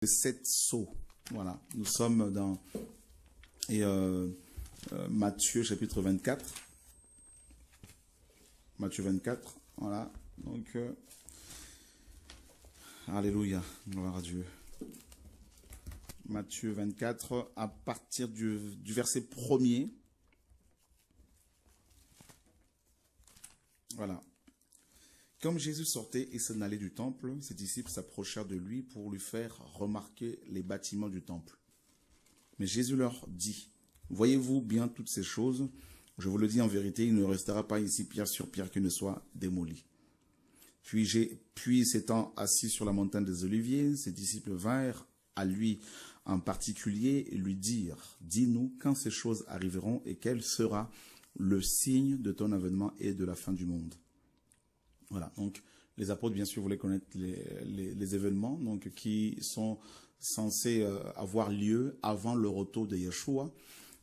les 7 sceaux. Voilà, nous sommes dans Matthieu chapitre 24. Matthieu 24, voilà. Donc, alléluia, gloire à Dieu. Matthieu 24, à partir du verset 1er. Voilà. Comme Jésus sortait et s'en allait du temple, ses disciples s'approchèrent de lui pour lui faire remarquer les bâtiments du temple. Mais Jésus leur dit, « Voyez-vous bien toutes ces choses? Je vous le dis en vérité, il ne restera pas ici pierre sur pierre qui ne soit démoli. » Puis s'étant assis sur la montagne des Oliviers, ses disciples vinrent à lui en particulier et lui dirent, « Dis-nous quand ces choses arriveront et quel sera le signe de ton avènement et de la fin du monde. » Voilà, donc les apôtres, bien sûr, voulaient connaître les événements donc, qui sont censés avoir lieu avant le retour de Yeshua.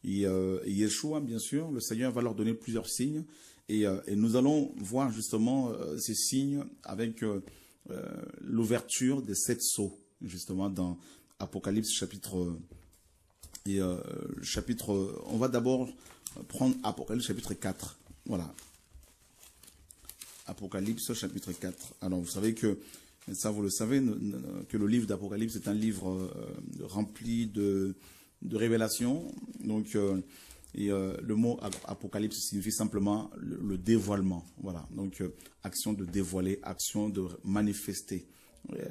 Et Yeshua, bien sûr, le Seigneur va leur donner plusieurs signes. Et nous allons voir justement ces signes avec l'ouverture des 7 sceaux, justement, dans Apocalypse chapitre... on va d'abord prendre Apocalypse chapitre 4. Voilà. Apocalypse chapitre 4. Alors vous savez que, ça vous le savez, que le livre d'Apocalypse est un livre rempli de révélations. Donc le mot Apocalypse signifie simplement le dévoilement. Voilà. Donc action de dévoiler, action de manifester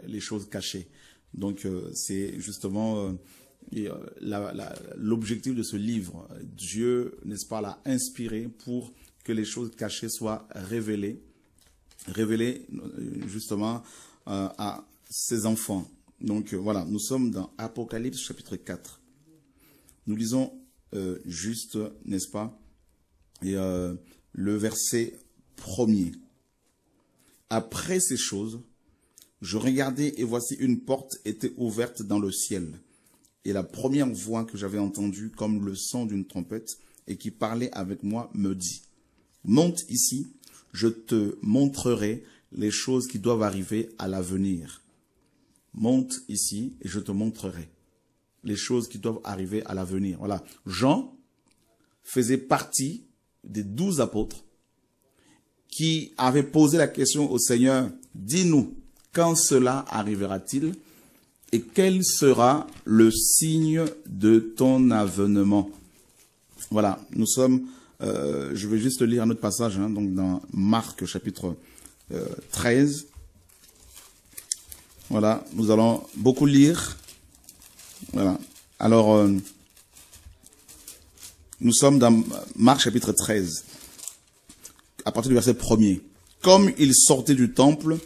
les choses cachées. Donc c'est justement l'objectif de ce livre. Dieu, n'est-ce pas, l'a inspiré pour que les choses cachées soient révélées justement à ses enfants. Donc voilà, nous sommes dans Apocalypse chapitre 4. Nous lisons juste, n'est-ce pas, le verset 1er. Après ces choses, je regardai et voici une porte était ouverte dans le ciel. Et la première voix que j'avais entendue comme le son d'une trompette et qui parlait avec moi me dit, « Monte ici, je te montrerai les choses qui doivent arriver à l'avenir. » Monte ici et je te montrerai les choses qui doivent arriver à l'avenir. Voilà. Jean faisait partie des 12 apôtres qui avaient posé la question au Seigneur, « Dis-nous, quand cela arrivera-t-il et quel sera le signe de ton avènement ?» Voilà, nous sommes, je vais juste lire un autre passage, donc dans Marc chapitre 13. Voilà, nous allons beaucoup lire. Voilà. Alors, nous sommes dans Marc chapitre 13, à partir du verset 1er. Comme il sortait du temple,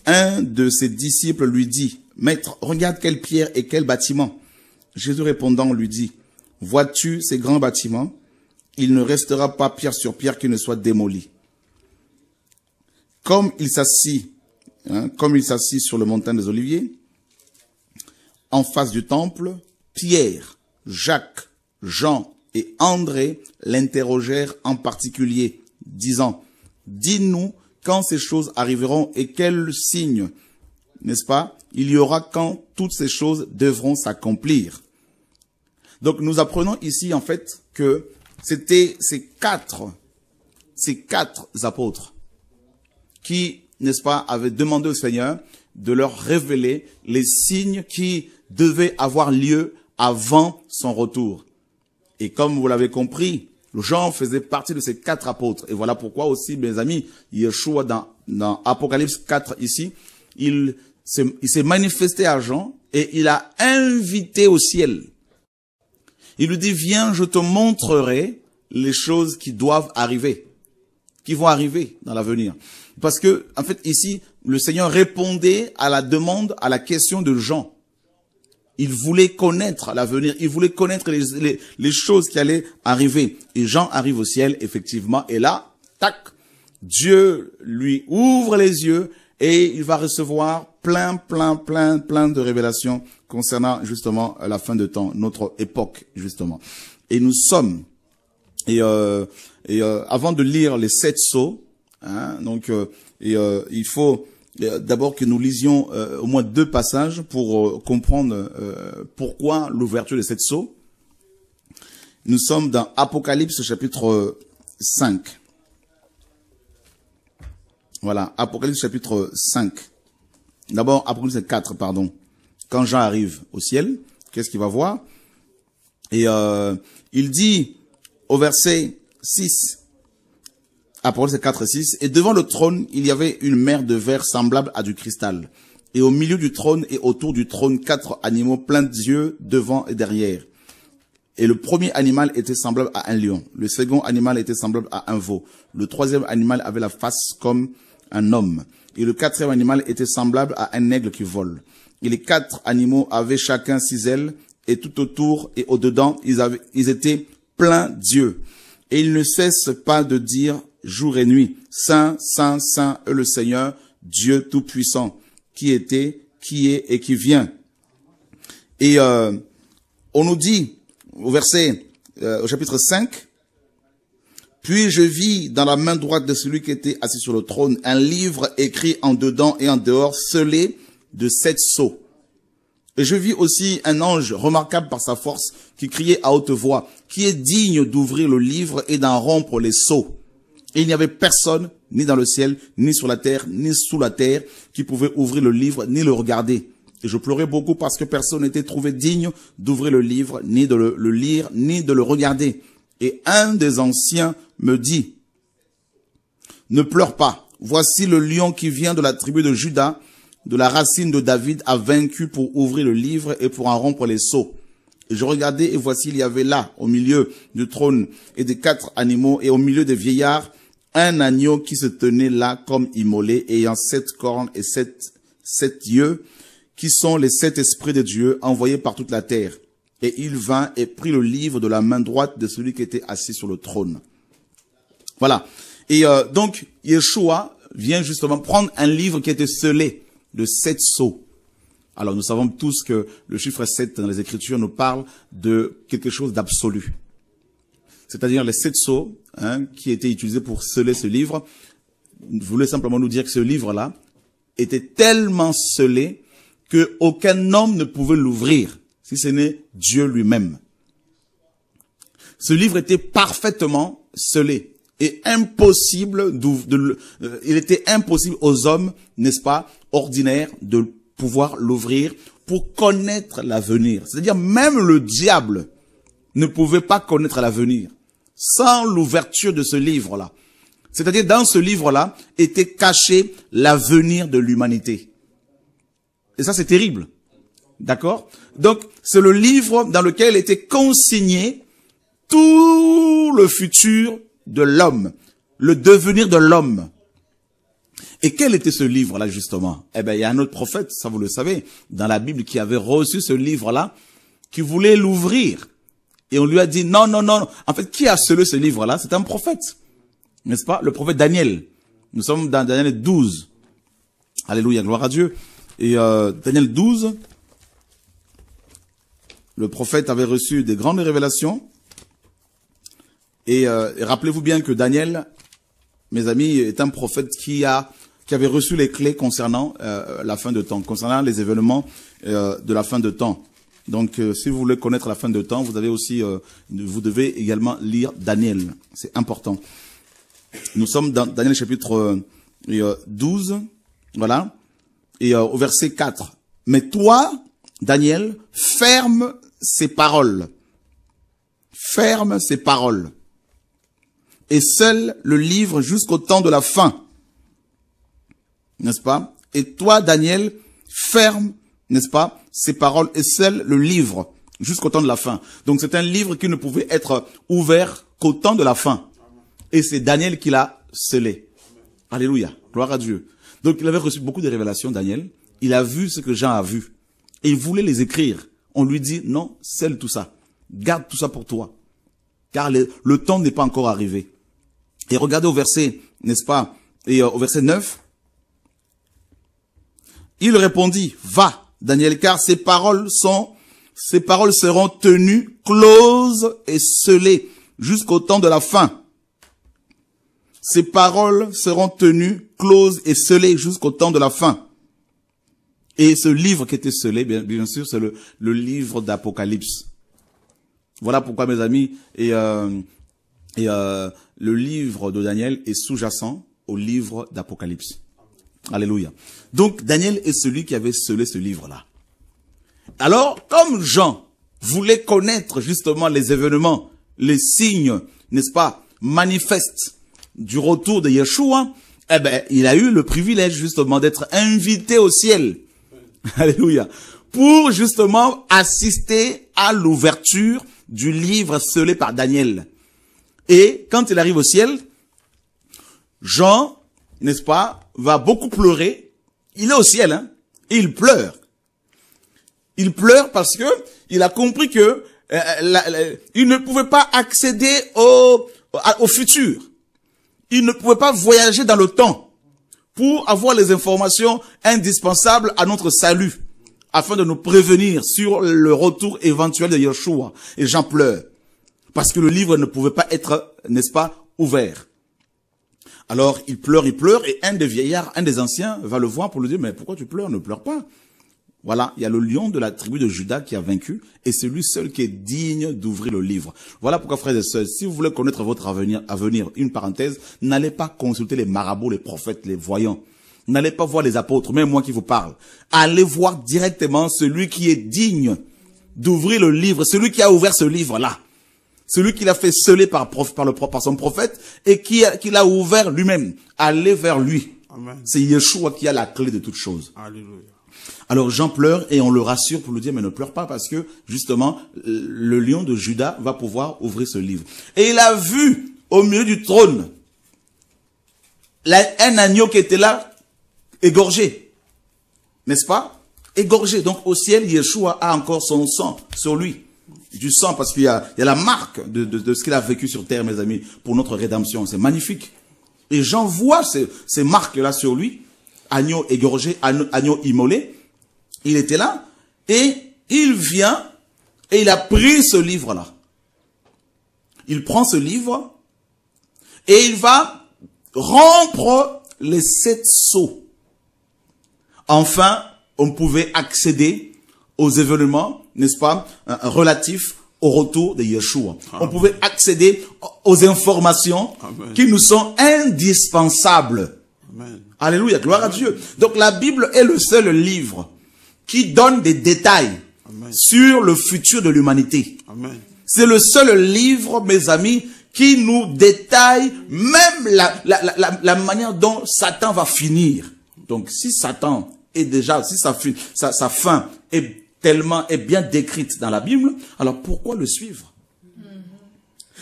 un de ses disciples lui dit, « Maître, regarde quelle pierre et quel bâtiment. » Jésus répondant lui dit, « Vois-tu ces grands bâtiments? Il ne restera pas pierre sur pierre qui ne soit démoli. » Comme il s'assit sur le montagne des Oliviers, en face du temple, Pierre, Jacques, Jean et André l'interrogèrent en particulier, disant, « Dis-nous quand ces choses arriveront et quel signe, n'est-ce pas, il y aura quand toutes ces choses devront s'accomplir. » Donc nous apprenons ici en fait que c'était ces quatre apôtres qui, n'est-ce pas, avaient demandé au Seigneur de leur révéler les signes qui devaient avoir lieu avant son retour. Et comme vous l'avez compris, Jean faisait partie de ces 4 apôtres. Et voilà pourquoi aussi, mes amis, Yeshua dans Apocalypse 4 ici, il s'est manifesté à Jean et il a invité au ciel. Il lui dit, viens, je te montrerai les choses qui doivent arriver, qui vont arriver dans l'avenir. Parce que, en fait, ici, le Seigneur répondait à la demande, à la question de Jean. Il voulait connaître l'avenir, il voulait connaître les choses qui allaient arriver. Et Jean arrive au ciel, effectivement, et là, tac, Dieu lui ouvre les yeux et il va recevoir plein de révélations concernant justement la fin de temps, notre époque, justement. Et nous sommes, avant de lire les 7 sceaux, donc il faut d'abord que nous lisions au moins 2 passages pour comprendre pourquoi l'ouverture de cette sceau. Nous sommes dans Apocalypse chapitre 5. Voilà, Apocalypse chapitre 5. D'abord, Apocalypse 4, pardon. Quand Jean arrive au ciel, qu'est-ce qu'il va voir? Et il dit au verset 6, Apocalypse 4, 6, « Et devant le trône, il y avait une mer de verre semblable à du cristal. Et au milieu du trône et autour du trône, 4 animaux pleins d'yeux devant et derrière. Et le premier animal était semblable à un lion. Le second animal était semblable à un veau. Le troisième animal avait la face comme un homme. Et le quatrième animal était semblable à un aigle qui vole. Et les 4 animaux avaient chacun 6 ailes, et tout autour et au-dedans, ils étaient pleins d'yeux. Et ils ne cessent pas de dire jour et nuit, Saint, Saint, Saint est le Seigneur, Dieu Tout-Puissant, qui était, qui est et qui vient. Et on nous dit, au chapitre 5, « Puis je vis dans la main droite de celui qui était assis sur le trône un livre écrit en dedans et en dehors, scellé de 7 sceaux. Et je vis aussi un ange remarquable par sa force qui criait à haute voix, qui est digne d'ouvrir le livre et d'en rompre les sceaux. Et il n'y avait personne, ni dans le ciel, ni sur la terre, ni sous la terre, qui pouvait ouvrir le livre, ni le regarder. Et je pleurais beaucoup parce que personne n'était trouvé digne d'ouvrir le livre, ni de le lire, ni de le regarder. Et un des anciens me dit, ne pleure pas. Voici le lion qui vient de la tribu de Juda, de la racine de David, a vaincu pour ouvrir le livre et pour en rompre les sceaux. Et je regardais et voici il y avait là, au milieu du trône et des 4 animaux et au milieu des vieillards, un agneau qui se tenait là comme immolé, ayant 7 cornes et 7 yeux, qui sont les 7 esprits de Dieu envoyés par toute la terre. Et il vint et prit le livre de la main droite de celui qui était assis sur le trône. Voilà. Et donc, Yeshua vient justement prendre un livre qui était scellé de 7 sceaux. Alors, nous savons tous que le chiffre 7 dans les Écritures nous parle de quelque chose d'absolu. C'est-à-dire les 7 sceaux qui étaient utilisés pour sceller ce livre. Je voulais simplement nous dire que ce livre-là était tellement scellé qu'aucun homme ne pouvait l'ouvrir, si ce n'est Dieu lui-même. Ce livre était parfaitement scellé et impossible, il était impossible aux hommes, n'est-ce pas, ordinaires, de pouvoir l'ouvrir pour connaître l'avenir. C'est-à-dire même le diable ne pouvait pas connaître l'avenir sans l'ouverture de ce livre-là. C'est-à-dire dans ce livre-là était caché l'avenir de l'humanité. Et ça, c'est terrible. D'accord? Donc, c'est le livre dans lequel était consigné tout le futur de l'homme, le devenir de l'homme. Et quel était ce livre-là, justement? Eh bien, il y a un autre prophète, ça vous le savez, dans la Bible, qui avait reçu ce livre-là, qui voulait l'ouvrir. Et on lui a dit, non, non, non. En fait, qui a scellé ce livre-là? C'est un prophète. N'est-ce pas? Le prophète Daniel. Nous sommes dans Daniel 12. Alléluia, gloire à Dieu. Et Daniel 12, le prophète avait reçu des grandes révélations. Et rappelez-vous bien que Daniel, mes amis, est un prophète qui avait reçu les clés concernant la fin de temps, concernant les événements de la fin de temps. Donc, si vous voulez connaître la fin de temps, vous devez également lire Daniel. C'est important. Nous sommes dans Daniel chapitre 12, voilà. Et au verset 4. Mais toi, Daniel, ferme ces paroles. Ferme ces paroles. Et scelle le livre jusqu'au temps de la fin. N'est-ce pas? Et toi, Daniel, ferme, n'est-ce pas, ces paroles et scelle le livre jusqu'au temps de la fin. Donc c'est un livre qui ne pouvait être ouvert qu'au temps de la fin. Et c'est Daniel qui l'a scellé. Alléluia. Gloire à Dieu. Donc il avait reçu beaucoup de révélations, Daniel. Il a vu ce que Jean a vu. Et il voulait les écrire. On lui dit, non, scelle tout ça. Garde tout ça pour toi. Car le temps n'est pas encore arrivé. Et regardez au verset, n'est-ce pas, et au verset 9. Il répondit, va, Daniel, car ces paroles seront tenues, closes et scellées jusqu'au temps de la fin. ces paroles seront tenues, closes et scellées jusqu'au temps de la fin. Et ce livre qui était scellé, bien sûr, c'est le livre d'Apocalypse. Voilà pourquoi, mes amis, le livre de Daniel est sous-jacent au livre d'Apocalypse. Alléluia. Donc, Daniel est celui qui avait scellé ce livre-là. Alors, comme Jean voulait connaître justement les événements, les signes, n'est-ce pas, manifestes du retour de Yeshua, eh ben, il a eu le privilège justement d'être invité au ciel. Alléluia. Pour justement assister à l'ouverture du livre scellé par Daniel. Et quand il arrive au ciel, Jean, n'est-ce pas, va beaucoup pleurer. Il est au ciel, hein, et il pleure. Il pleure parce que il a compris que il ne pouvait pas accéder au futur. Il ne pouvait pas voyager dans le temps pour avoir les informations indispensables à notre salut, afin de nous prévenir sur le retour éventuel de Yeshua. Et Jean pleure, parce que le livre ne pouvait pas être, n'est-ce pas, ouvert. Alors, il pleure, et un des vieillards, un des anciens, va le voir pour lui dire, mais pourquoi tu pleures? Ne pleure pas. Voilà, il y a le lion de la tribu de Juda qui a vaincu, et c'est lui seul qui est digne d'ouvrir le livre. Voilà pourquoi, frères et sœurs, si vous voulez connaître votre avenir, une parenthèse, n'allez pas consulter les marabouts, les prophètes, les voyants. N'allez pas voir les apôtres, même moi qui vous parle. Allez voir directement celui qui est digne d'ouvrir le livre, celui qui a ouvert ce livre-là. Celui qui l'a fait sceller par son prophète et qui l'a ouvert lui-même. Allez vers lui. C'est Yeshua qui a la clé de toutes choses. Alléluia. Alors Jean pleure et on le rassure pour lui dire, mais ne pleure pas parce que justement le lion de Juda va pouvoir ouvrir ce livre. Et il a vu au milieu du trône un agneau qui était là, égorgé. N'est-ce pas? Égorgé. Donc au ciel, Yeshua a encore son sang sur lui. Du sang, parce qu'il y a la marque de ce qu'il a vécu sur terre, mes amis, pour notre rédemption. C'est magnifique. Et Jean voit ces marques-là sur lui. Agneau égorgé, agneau immolé. Il était là. Et il vient et il a pris ce livre-là. Il prend ce livre et il va rompre les 7 sceaux. Enfin, on pouvait accéder aux événements, n'est-ce pas, relatifs au retour de Yeshua. Amen. On pouvait accéder aux informations Amen. Qui nous sont indispensables. Amen. Alléluia, gloire Amen. À Dieu. Donc la Bible est le seul livre qui donne des détails Amen. Sur le futur de l'humanité. C'est le seul livre, mes amis, qui nous détaille même la manière dont Satan va finir. Donc si Satan est déjà, si sa fin est bien décrite dans la Bible, alors pourquoi le suivre?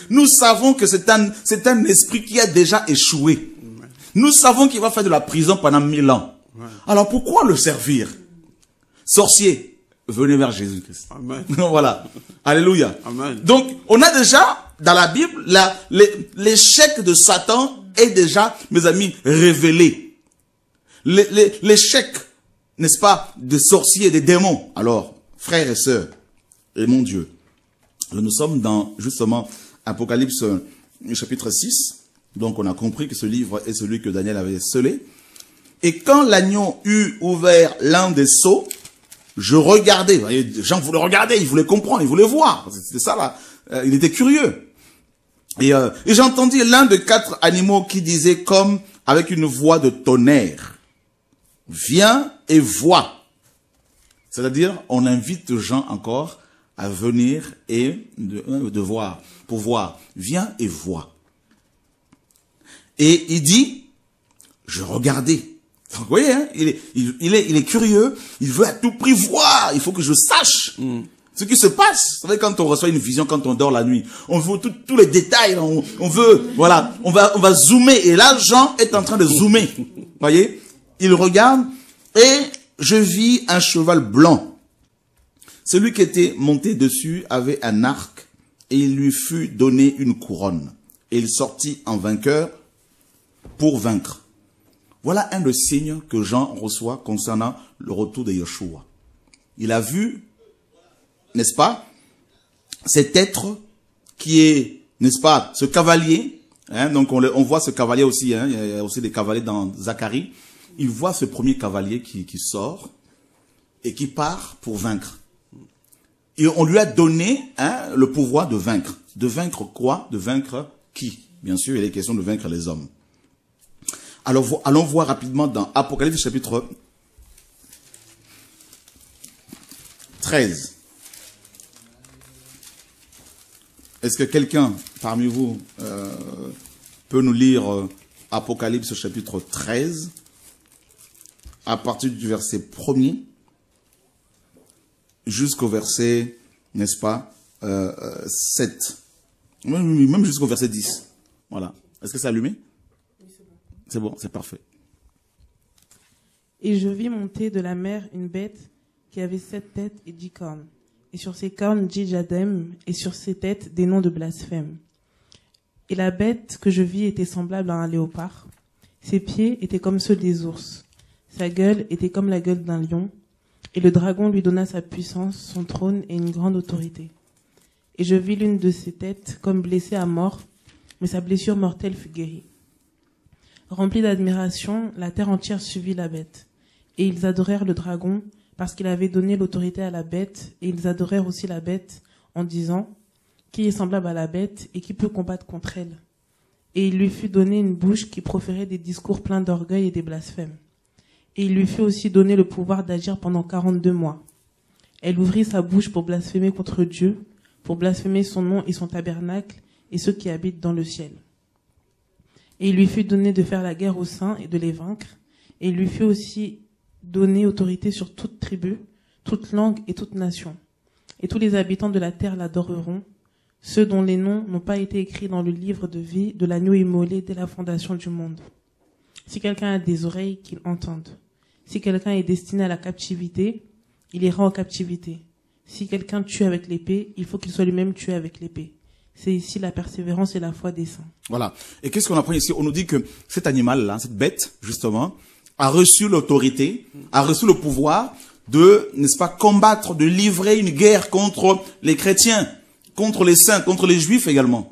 Nous savons que c'est un esprit qui a déjà échoué. Nous savons qu'il va faire de la prison pendant 1000 ans. Alors pourquoi le servir? Sorcier, venez vers Jésus-Christ. Voilà. Alléluia. Amen. Donc, on a déjà, dans la Bible, l'échec de Satan est déjà, mes amis, révélé. L'échec, n'est-ce pas, des sorciers, des démons. Alors, frères et sœurs, et mon Dieu, nous sommes dans, justement, Apocalypse chapitre 6. Donc, on a compris que ce livre est celui que Daniel avait scellé. Et quand l'agneau eut ouvert l'un des sceaux, je regardais. Vous voyez, Jean voulait regarder, il voulait comprendre, il voulait voir. C'était ça, là. Il était curieux. Et j'entendis l'un de 4 animaux qui disait comme avec une voix de tonnerre, viens et vois. C'est-à-dire, on invite Jean encore à venir et de voir, pour voir. Viens et vois. Et il dit, je regardais. Vous voyez, hein, il est curieux, il veut à tout prix voir, il faut que je sache ce qui se passe. Vous savez, quand on reçoit une vision, quand on dort la nuit, on veut tous les détails, on veut, voilà, on va zoomer. Et là, Jean est en train de zoomer. Vous voyez, il regarde et je vis un cheval blanc. Celui qui était monté dessus avait un arc et il lui fut donné une couronne. Et il sortit en vainqueur pour vaincre. Voilà un des signes que Jean reçoit concernant le retour de Yeshua. Il a vu, n'est-ce pas, cet être qui est, n'est-ce pas, ce cavalier Hein, donc on voit ce cavalier aussi, hein, il y a aussi des cavaliers dans Zacharie. Il voit ce premier cavalier qui sort et qui part pour vaincre. Et on lui a donné le pouvoir de vaincre. De vaincre quoi? De vaincre qui? Bien sûr, il est question de vaincre les hommes. Alors, allons voir rapidement dans Apocalypse chapitre 13. Est-ce que quelqu'un parmi vous peut nous lire Apocalypse chapitre 13 à partir du verset 1er jusqu'au verset, n'est-ce pas, 7. Même jusqu'au verset 10. Voilà. Est-ce que c'est allumé? Oui, c'est bon. C'est bon, c'est parfait. Et je vis monter de la mer une bête qui avait 7 têtes et 10 cornes. Et sur ses cornes 10 diadèmes, et sur ses têtes des noms de blasphème. Et la bête que je vis était semblable à un léopard. Ses pieds étaient comme ceux des ours. Sa gueule était comme la gueule d'un lion. Et le dragon lui donna sa puissance, son trône et une grande autorité. Et je vis l'une de ses têtes comme blessée à mort, mais sa blessure mortelle fut guérie. Remplie d'admiration, la terre entière suivit la bête. Et ils adorèrent le dragon, parce qu'il avait donné l'autorité à la bête, et ils adorèrent aussi la bête, en disant, qui est semblable à la bête, et qui peut combattre contre elle? Et il lui fut donné une bouche qui proférait des discours pleins d'orgueil et des blasphèmes. Et il lui fut aussi donné le pouvoir d'agir pendant 42 mois. Elle ouvrit sa bouche pour blasphémer contre Dieu, pour blasphémer son nom et son tabernacle, et ceux qui habitent dans le ciel. Et il lui fut donné de faire la guerre aux saints et de les vaincre, et il lui fut aussi donné autorité sur toute tribu, toute langue et toute nation. Et tous les habitants de la terre l'adoreront, ceux dont les noms n'ont pas été écrits dans le livre de vie de l'agneau immolé dès la fondation du monde. Si quelqu'un a des oreilles, qu'il entende. Si quelqu'un est destiné à la captivité, il ira en captivité. Si quelqu'un tue avec l'épée, il faut qu'il soit lui-même tué avec l'épée. C'est ici la persévérance et la foi des saints. Voilà. Et qu'est-ce qu'on apprend ici? On nous dit que cet animal-là, cette bête, justement, a reçu l'autorité, a reçu le pouvoir de, n'est-ce pas, combattre, de livrer une guerre contre les chrétiens, contre les saints, contre les juifs également.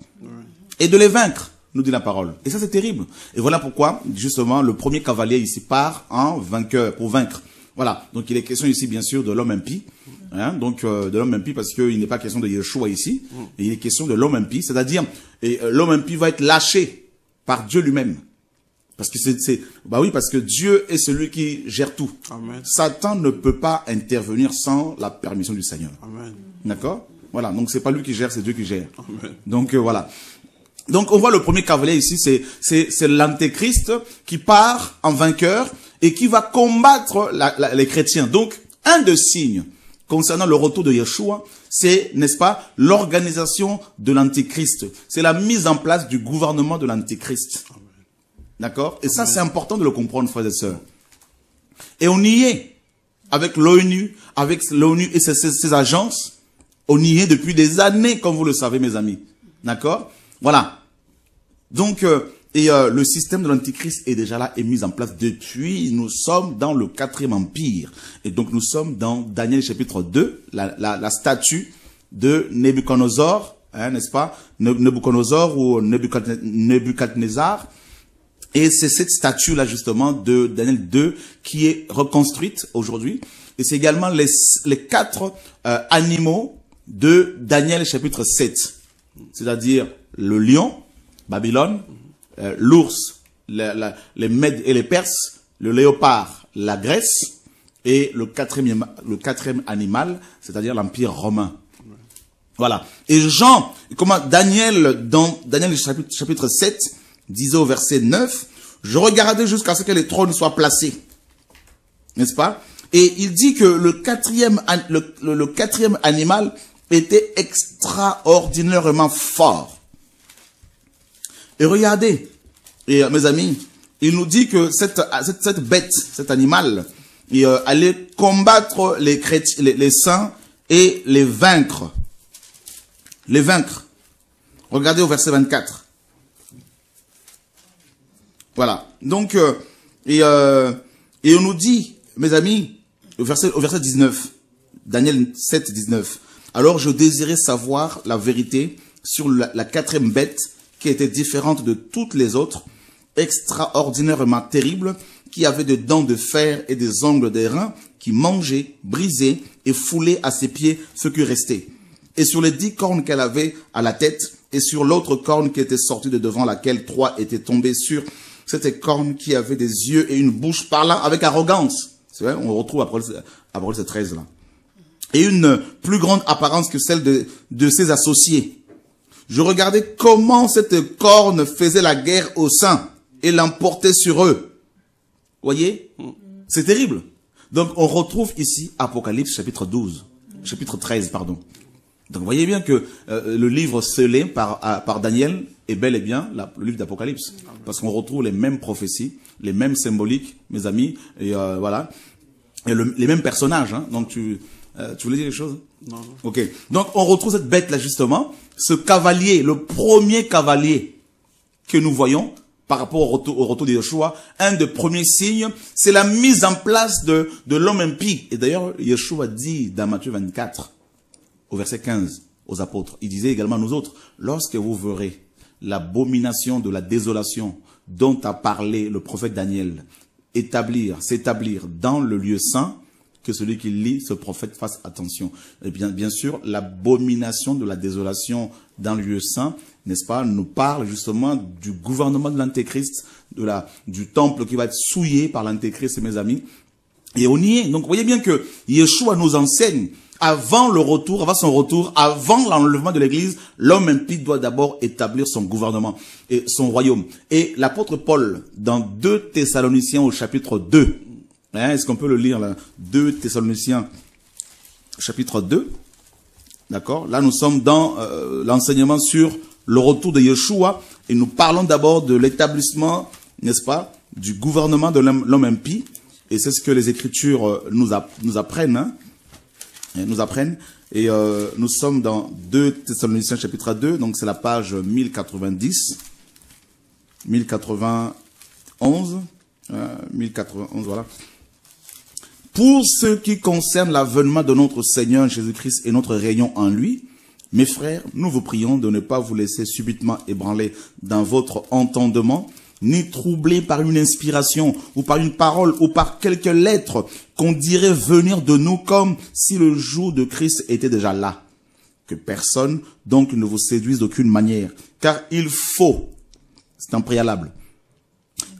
Et de les vaincre, nous dit la parole. Et ça, c'est terrible. Et voilà pourquoi, justement, le premier cavalier ici part en vainqueur, pour vaincre. Voilà. Donc, il est question ici, bien sûr, de l'homme impie. Hein, donc, de l'homme impie, parce qu'il n'est pas question de Yeshua ici. Et il est question de l'homme impie. C'est-à-dire, l'homme impie va être lâché par Dieu lui-même. Parce que bah oui, parce que Dieu est celui qui gère tout. Amen. Satan ne peut pas intervenir sans la permission du Seigneur. Amen. D'accord? Voilà. Donc, c'est pas lui qui gère, c'est Dieu qui gère. Amen. Donc, voilà. Donc, on voit le premier cavalier ici, c'est l'antéchrist qui part en vainqueur et qui va combattre les chrétiens. Donc, un des signes concernant le retour de Yeshua, c'est, n'est-ce pas, l'organisation de l'antéchrist. C'est la mise en place du gouvernement de l'antéchrist. D'accord? Et ça, c'est important de le comprendre, frères et sœurs. Et on y est avec l'ONU et ses agences. On y est depuis des années, comme vous le savez, mes amis. D'accord? Voilà. Donc, le système de l'antichrist est déjà là et mis en place depuis, nous sommes dans le 4e empire. Et donc, nous sommes dans Daniel chapitre 2, la statue de Nebuchadnezzar, hein, n'est-ce pas? Nebuchadnezzar ou Nebuchadnezzar. Et c'est cette statue-là, justement, de Daniel 2 qui est reconstruite aujourd'hui. Et c'est également les 4 animaux de Daniel chapitre 7. C'est-à-dire le lion, Babylone, l'ours, les Mèdes et les Perses, le léopard, la Grèce, et le quatrième animal, c'est-à-dire l'Empire romain. Voilà. Et Daniel, dans Daniel chapitre 7, disait au verset 9, je regardais jusqu'à ce que les trônes soient placés. N'est-ce pas? Et il dit que le quatrième animal était extraordinairement fort. Et regardez, et mes amis, il nous dit que cette bête, cet animal, allait combattre les chrétiens, les saints et les vaincre. Les vaincre. Regardez au verset 24. Voilà. Donc, et on nous dit, mes amis, au verset 19, Daniel 7, 19. Alors je désirais savoir la vérité sur la 4e bête qui était différente de toutes les autres, extraordinairement terrible, qui avait des dents de fer et des ongles d'airain, qui mangeait, brisait et foulait à ses pieds ce qui restait. Et sur les 10 cornes qu'elle avait à la tête, et sur l'autre corne qui était sortie de devant laquelle 3 étaient tombés sur cette corne qui avait des yeux et une bouche parlant avec arrogance. C'est vrai, on retrouve Apocalypse 13 là. Et une plus grande apparence que celle de ses associés. Je regardais comment cette corne faisait la guerre aux saints et l'emportait sur eux. Voyez? C'est terrible. Donc, on retrouve ici Apocalypse chapitre 13, pardon. Donc, vous voyez bien que le livre scellé par Daniel est bel et bien le livre d'Apocalypse. Parce qu'on retrouve les mêmes prophéties, les mêmes symboliques, mes amis, et voilà. Et les mêmes personnages, hein. Donc, tu voulais dire quelque chose? Non. Ok. Donc, on retrouve cette bête-là, justement. Ce cavalier, le premier cavalier que nous voyons par rapport au retour de Yeshua, un des premiers signes, c'est la mise en place de l'homme impie. Et d'ailleurs, Yeshua dit dans Matthieu 24, au verset 15, aux apôtres, il disait également à nous autres, lorsque vous verrez l'abomination de la désolation dont a parlé le prophète Daniel, s'établir dans le lieu saint, que celui qui lit ce prophète fasse attention. Et bien sûr, l'abomination de la désolation dans le lieu saint, n'est-ce pas, nous parle justement du gouvernement de l'Antéchrist, du temple qui va être souillé par l'Antéchrist, mes amis. Et on y est. Donc, vous voyez bien que Yeshua nous enseigne, avant son retour, avant l'enlèvement de l'Église, l'homme impie doit d'abord établir son gouvernement et son royaume. Et l'apôtre Paul, dans 2 Thessaloniciens au chapitre 2, est-ce qu'on peut le lire là? 2 Thessaloniciens, chapitre 2. D'accord? Là, nous sommes dans l'enseignement sur le retour de Yeshua. Et nous parlons d'abord de l'établissement, n'est-ce pas, du gouvernement de l'homme impie. Et c'est ce que les Écritures nous apprennent. Hein? Nous apprennent. Et nous sommes dans 2 Thessaloniciens, chapitre 2. Donc, c'est la page 1090. 1091. 1091, voilà. Pour ce qui concerne l'avènement de notre Seigneur Jésus-Christ et notre réunion en lui, mes frères, nous vous prions de ne pas vous laisser subitement ébranler dans votre entendement, ni troubler par une inspiration, ou par une parole, ou par quelques lettres qu'on dirait venir de nous comme si le jour de Christ était déjà là. Que personne, donc, ne vous séduise d'aucune manière, car il faut, c'est un préalable,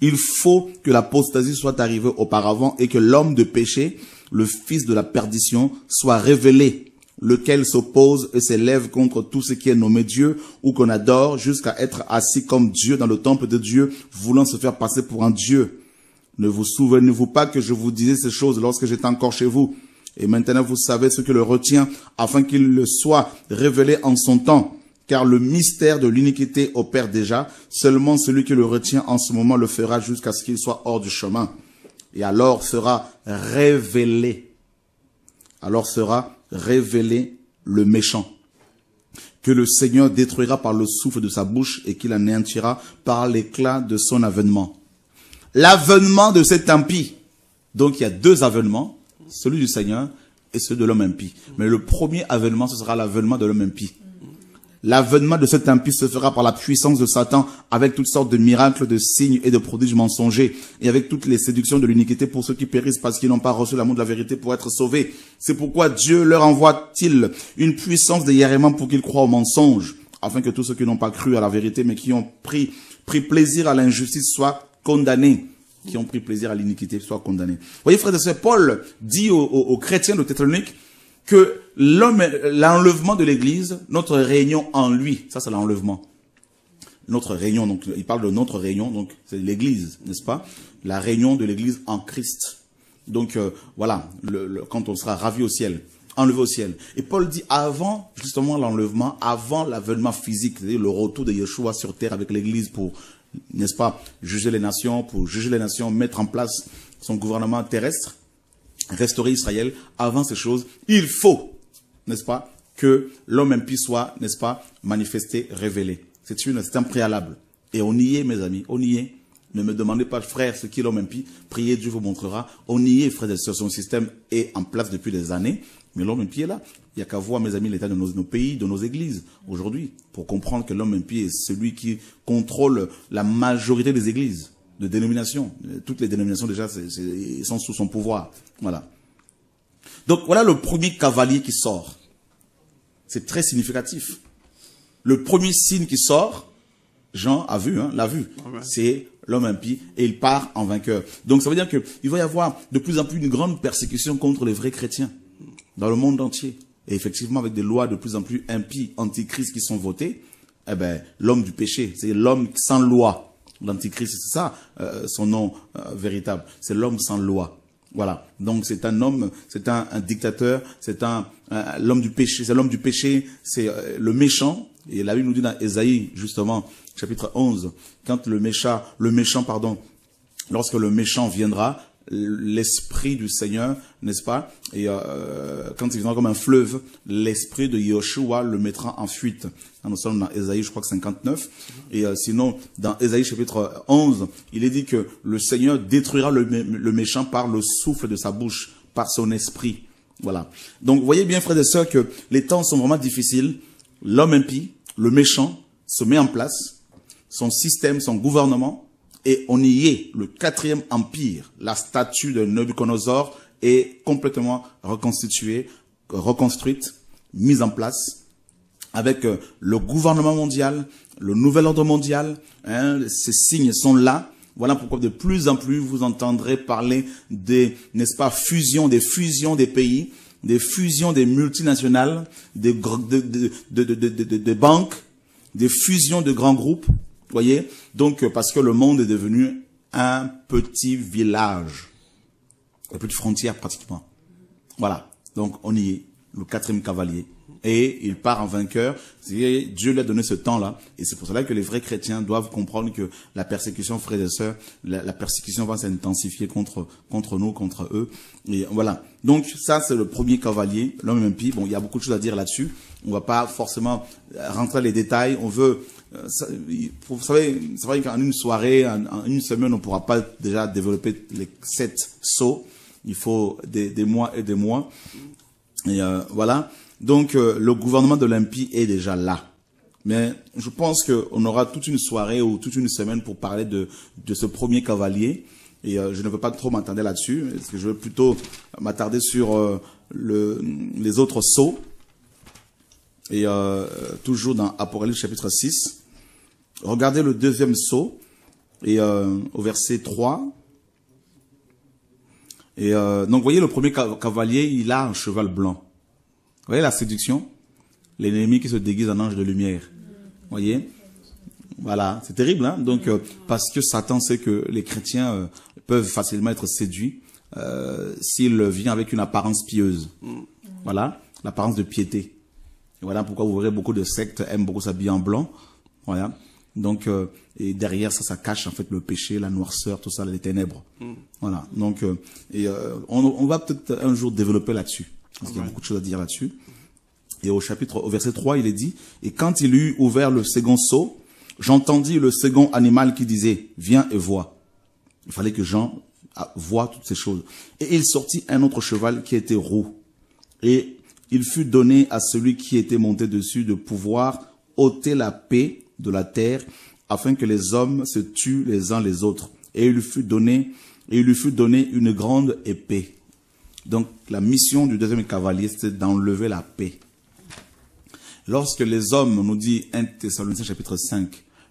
il faut que l'apostasie soit arrivée auparavant et que l'homme de péché, le fils de la perdition, soit révélé, lequel s'oppose et s'élève contre tout ce qui est nommé Dieu ou qu'on adore jusqu'à être assis comme Dieu dans le temple de Dieu, voulant se faire passer pour un Dieu. Ne vous souvenez-vous pas que je vous disais ces choses lorsque j'étais encore chez vous? Et maintenant vous savez ce que le retient afin qu'il le soit révélé en son temps. Car le mystère de l'iniquité opère déjà, seulement celui qui le retient en ce moment le fera jusqu'à ce qu'il soit hors du chemin. Et alors sera révélé le méchant, que le Seigneur détruira par le souffle de sa bouche et qu'il anéantira par l'éclat de son avènement. L'avènement de cet impie. Donc il y a 2 avènements, celui du Seigneur et celui de l'homme impie. Mais le premier avènement, ce sera l'avènement de l'homme impie. L'avènement de cet impie se fera par la puissance de Satan, avec toutes sortes de miracles, de signes et de prodiges mensongers, et avec toutes les séductions de l'iniquité pour ceux qui périssent parce qu'ils n'ont pas reçu l'amour de la vérité pour être sauvés. C'est pourquoi Dieu leur envoie-t-il une puissance d'égarement pour qu'ils croient au mensonge, afin que tous ceux qui n'ont pas cru à la vérité, mais qui ont pris plaisir à l'injustice soient condamnés. Qui ont pris plaisir à l'iniquité soient condamnés. Vous voyez, frères et sœurs, Paul dit aux chrétiens de Thessalonique que l'enlèvement de l'Église, notre réunion en lui, ça c'est l'enlèvement. Notre réunion, donc il parle de notre réunion, donc c'est l'Église, n'est-ce pas? La réunion de l'Église en Christ. Donc voilà, quand on sera ravi au ciel, enlevé au ciel. Et Paul dit avant justement l'enlèvement, avant l'avènement physique, c'est-à-dire le retour de Yeshua sur terre avec l'Église pour, n'est-ce pas, juger les nations, mettre en place son gouvernement terrestre, restaurer Israël. Avant ces choses, il faut, n'est-ce pas, que l'homme impie soit, n'est-ce pas, manifesté, révélé. C'est un préalable. Et on y est, mes amis, on y est. Ne me demandez pas, frère, ce qu'est l'homme impie. Priez, Dieu vous montrera. On y est, frères et sœurs. Son système est en place depuis des années. Mais l'homme impie est là. Il n'y a qu'à voir, mes amis, l'état de nos pays, de nos églises, aujourd'hui, pour comprendre que l'homme impie est celui qui contrôle la majorité des églises, de dénominations. Toutes les dénominations, déjà, sont sous son pouvoir. Voilà. Donc, voilà le premier cavalier qui sort. C'est très significatif. Le premier signe qui sort, Jean a vu, l'a vu. C'est l'homme impie et il part en vainqueur. Donc ça veut dire qu'il va y avoir de plus en plus une grande persécution contre les vrais chrétiens dans le monde entier. Et effectivement, avec des lois de plus en plus impies, antichrist qui sont votées, eh ben, l'homme du péché, c'est l'homme sans loi. L'antichrist, c'est ça, son nom véritable. C'est l'homme sans loi. Voilà. Donc c'est un homme, c'est un dictateur, c'est l'homme du péché, c'est l'homme du péché, c'est le méchant. Et la Bible nous dit dans Ésaïe, justement, chapitre 11, quand lorsque le méchant viendra, l'esprit du Seigneur, n'est-ce pas? Et quand il viendra comme un fleuve, l'esprit de Yeshua le mettra en fuite. Nous sommes dans Ésaïe, je crois que 59. Et sinon, dans Ésaïe chapitre 11, il est dit que le Seigneur détruira le méchant par le souffle de sa bouche, par son esprit. Voilà. Donc, vous voyez bien, frères et sœurs, que les temps sont vraiment difficiles. L'homme impie, le méchant, se met en place, son système, son gouvernement, et on y est, le 4e empire, la statue de Nabuchodonosor est complètement reconstituée, reconstruite, mise en place, avec le gouvernement mondial, le nouvel ordre mondial, ces signes sont là. Voilà pourquoi de plus en plus vous entendrez parler des, n'est-ce pas, des fusions des pays, des fusions des multinationales, des banques, des fusions de grands groupes. Voyez, donc parce que le monde est devenu un petit village, une petite frontière pratiquement. Voilà, donc on y est, le 4e cavalier, et il part en vainqueur. Dieu lui a donné ce temps-là, et c'est pour cela que les vrais chrétiens doivent comprendre que la persécution, frères et sœurs, la persécution va s'intensifier contre nous, contre eux. Et voilà. Donc ça, c'est le premier cavalier, l'homme impie. Bon, il y a beaucoup de choses à dire là-dessus. On va pas forcément rentrer dans les détails. On veut, vous savez, c'est vrai qu'en une soirée, en une semaine, on pourra pas déjà développer les 7 sceaux. Il faut des mois et des mois. Et voilà. Donc, le gouvernement de l'impie est déjà là. Mais je pense qu'on aura toute une soirée ou toute une semaine pour parler de ce premier cavalier. Et je ne veux pas trop m'attarder là-dessus, parce que je veux plutôt m'attarder sur les autres sceaux. Et toujours dans Apocalypse chapitre 6. Regardez le 2e sceau, et au verset 3. Et donc, vous voyez, le premier cavalier, il a un cheval blanc. Vous voyez la séduction? L'ennemi qui se déguise en ange de lumière. Vous voyez? Voilà, c'est terrible, hein? Donc, parce que Satan sait que les chrétiens peuvent facilement être séduits s'il vient avec une apparence pieuse. Voilà, l'apparence de piété. Et voilà pourquoi vous verrez beaucoup de sectes aiment beaucoup s'habiller en blanc. Voilà. Donc, et derrière ça cache en fait le péché, la noirceur, tout ça, les ténèbres. Voilà. Donc, on va peut-être un jour développer là-dessus. Parce qu'il y a beaucoup de choses à dire là-dessus. Et au verset 3, il est dit, « Et quand il eut ouvert le second sceau, j'entendis le second animal qui disait, viens et vois. » Il fallait que Jean voie toutes ces choses. Et il sortit un autre cheval qui était roux. Et il fut donné à celui qui était monté dessus de pouvoir ôter la paix de la terre, afin que les hommes se tuent les uns les autres. Et il lui fut donné une grande épée. Donc, la mission du 2e cavalier, c'est d'enlever la paix. Lorsque les hommes, on nous dit 1 Thessaloniciens chapitre 5,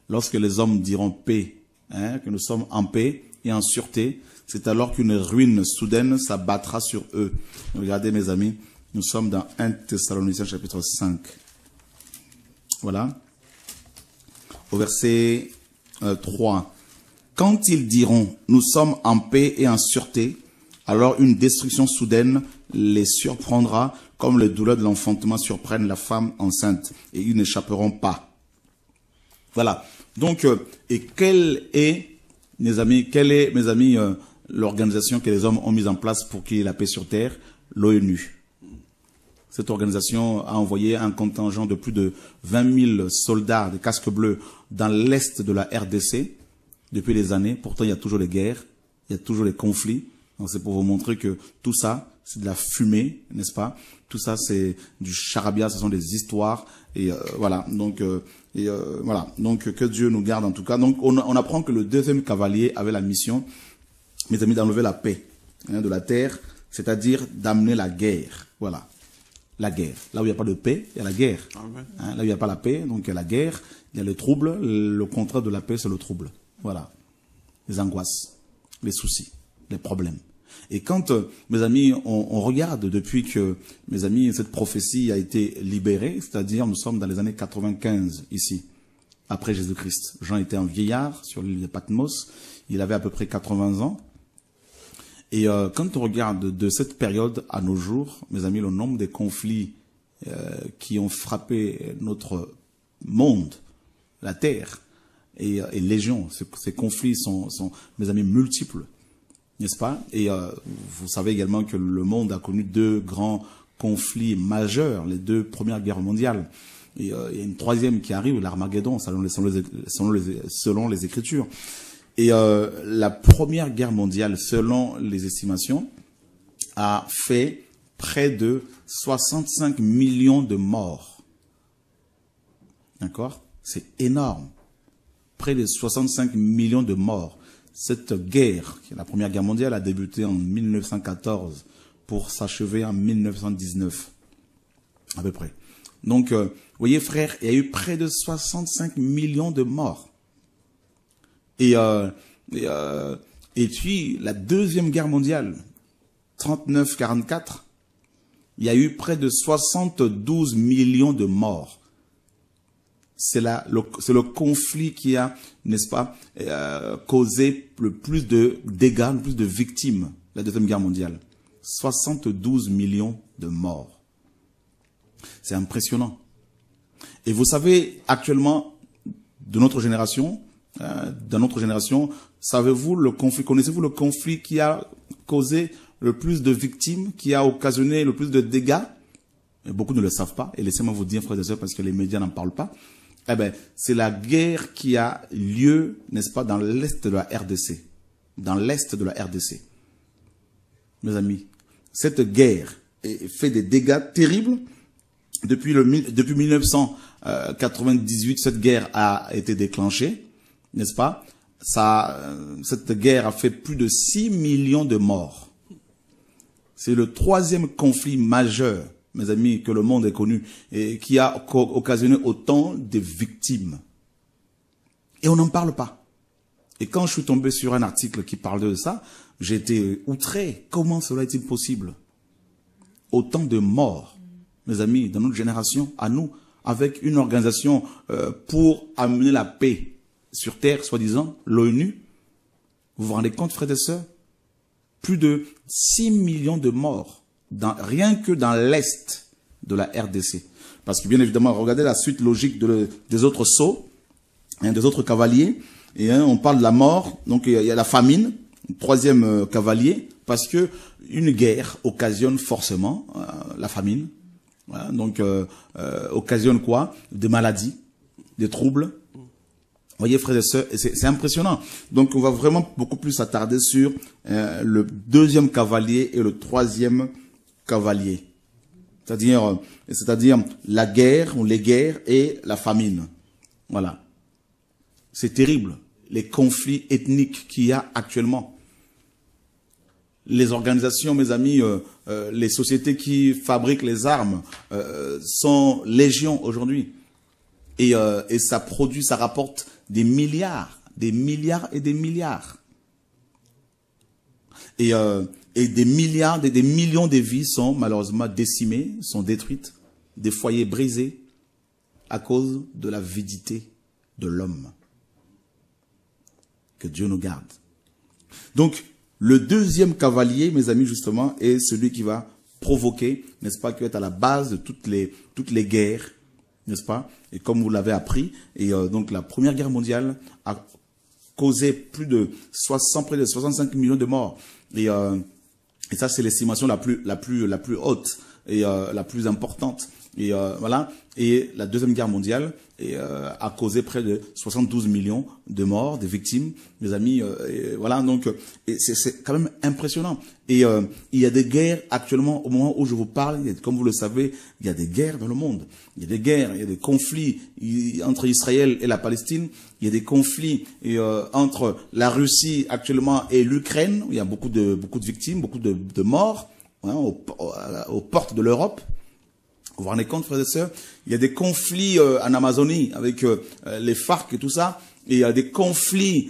lorsque les hommes diront paix, que nous sommes en paix et en sûreté, c'est alors qu'une ruine soudaine s'abattra sur eux. Regardez mes amis, nous sommes dans 1 Thessaloniciens chapitre 5. Voilà. Au verset 3. Quand ils diront, nous sommes en paix et en sûreté, alors une destruction soudaine les surprendra comme les douleurs de l'enfantement surprennent la femme enceinte et ils n'échapperont pas. Voilà. Donc, et quelle est, mes amis, l'organisation que les hommes ont mise en place pour qu'il y ait la paix sur terre? L'ONU. Cette organisation a envoyé un contingent de plus de 20 000 soldats de casques bleus dans l'est de la RDC depuis des années. Pourtant, il y a toujours des guerres, il y a toujours des conflits. Donc, c'est pour vous montrer que tout ça, c'est de la fumée, n'est-ce pas? Tout ça, c'est du charabia, ce sont des histoires. Et voilà. Donc, voilà. Donc, que Dieu nous garde en tout cas. Donc, on apprend que le deuxième cavalier avait la mission, mes amis, d'enlever la paix de la terre, c'est-à-dire d'amener la guerre. Voilà. La guerre. Là où il n'y a pas de paix, il y a la guerre. Là où il n'y a pas la paix, donc il y a la guerre, il y a le trouble. Le contraire de la paix, c'est le trouble. Voilà. Les angoisses, les soucis, les problèmes. Et quand, mes amis, on regarde depuis que, mes amis, cette prophétie a été libérée, c'est-à-dire nous sommes dans les années 95 ici, après Jésus-Christ. Jean était un vieillard sur l'île de Patmos, il avait à peu près 80 ans. Et quand on regarde de cette période à nos jours, mes amis, le nombre de conflits qui ont frappé notre monde, la terre, et légion, ces conflits sont, mes amis, multiples, n'est-ce pas? Et vous savez également que le monde a connu deux grands conflits majeurs, les deux premières guerres mondiales. Et il y a une troisième qui arrive, l'Armageddon, selon les Écritures. Et la première guerre mondiale, selon les estimations, a fait près de 65 millions de morts. D'accord? C'est énorme. Près de 65 millions de morts. Cette guerre, qui est la première guerre mondiale, a débuté en 1914 pour s'achever en 1919, à peu près. Donc, vous voyez, frère, il y a eu près de 65 millions de morts. Et puis, la deuxième guerre mondiale, 39-44, il y a eu près de 72 millions de morts. C'est le conflit qui a, n'est-ce pas, causé le plus de dégâts, le plus de victimes, la deuxième guerre mondiale. 72 millions de morts. C'est impressionnant. Et vous savez, actuellement, de notre génération, dans notre génération, savez-vous le conflit, connaissez-vous le conflit qui a causé le plus de victimes, qui a occasionné le plus de dégâts? Et beaucoup ne le savent pas. Et laissez-moi vous dire, frères et sœurs, parce que les médias n'en parlent pas. Eh ben, c'est la guerre qui a lieu, n'est-ce pas, dans l'est de la RDC. Dans l'est de la RDC. Mes amis, cette guerre fait des dégâts terribles. Depuis 1998, cette guerre a été déclenchée, n'est-ce pas? Cette guerre a fait plus de 6 millions de morts. C'est le troisième conflit majeur, mes amis, que le monde ait connu et qui a occasionné autant de victimes. Et on n'en parle pas. Et quand je suis tombé sur un article qui parlait de ça, j'ai été outré. Comment cela est-il possible? Autant de morts, mes amis, dans notre génération, à nous, avec une organisation pour amener la paix sur Terre, soi-disant, l'ONU. Vous vous rendez compte, frères et sœurs? Plus de 6 millions de morts, rien que dans l'Est de la RDC. Parce que bien évidemment, regardez la suite logique des autres sceaux, des autres cavaliers. Et on parle de la mort, donc il y a la famine, troisième cavalier, parce que une guerre occasionne forcément la famine. Voilà, donc occasionne quoi? Des maladies, des troubles. Vous voyez, frères et sœurs, c'est impressionnant. Donc, on va vraiment beaucoup plus s'attarder sur le deuxième cavalier et le troisième cavalier. C'est-à-dire la guerre ou les guerres et la famine. Voilà. C'est terrible, les conflits ethniques qu'il y a actuellement. Les organisations, mes amis, les sociétés qui fabriquent les armes sont légion aujourd'hui. Et ça produit, ça rapporte des milliards et des milliards. Et des milliards, des millions de vies sont malheureusement décimées, sont détruites, des foyers brisés à cause de l'avidité de l'homme. Que Dieu nous garde. Donc, le deuxième cavalier, mes amis, justement, est celui qui va provoquer, n'est-ce pas, qui va être à la base de toutes les guerres, n'est-ce pas? Et comme vous l'avez appris, et donc la Première Guerre mondiale a causé près de 65 millions de morts. Et ça, c'est l'estimation la plus haute. et la plus importante. Et voilà. Et la Deuxième Guerre mondiale a causé près de 72 millions de morts, de victimes, mes amis. Voilà, donc c'est quand même impressionnant. Et il y a des guerres actuellement, au moment où je vous parle, comme vous le savez, il y a des guerres dans le monde. Il y a des guerres, il y a des conflits entre Israël et la Palestine. Il y a des conflits entre la Russie actuellement et l'Ukraine. Il y a beaucoup de victimes, beaucoup de morts, hein, aux portes de l'Europe. Vous vous rendez compte, frères et sœurs? Il y a des conflits en Amazonie avec les FARC et tout ça. Et il y a des conflits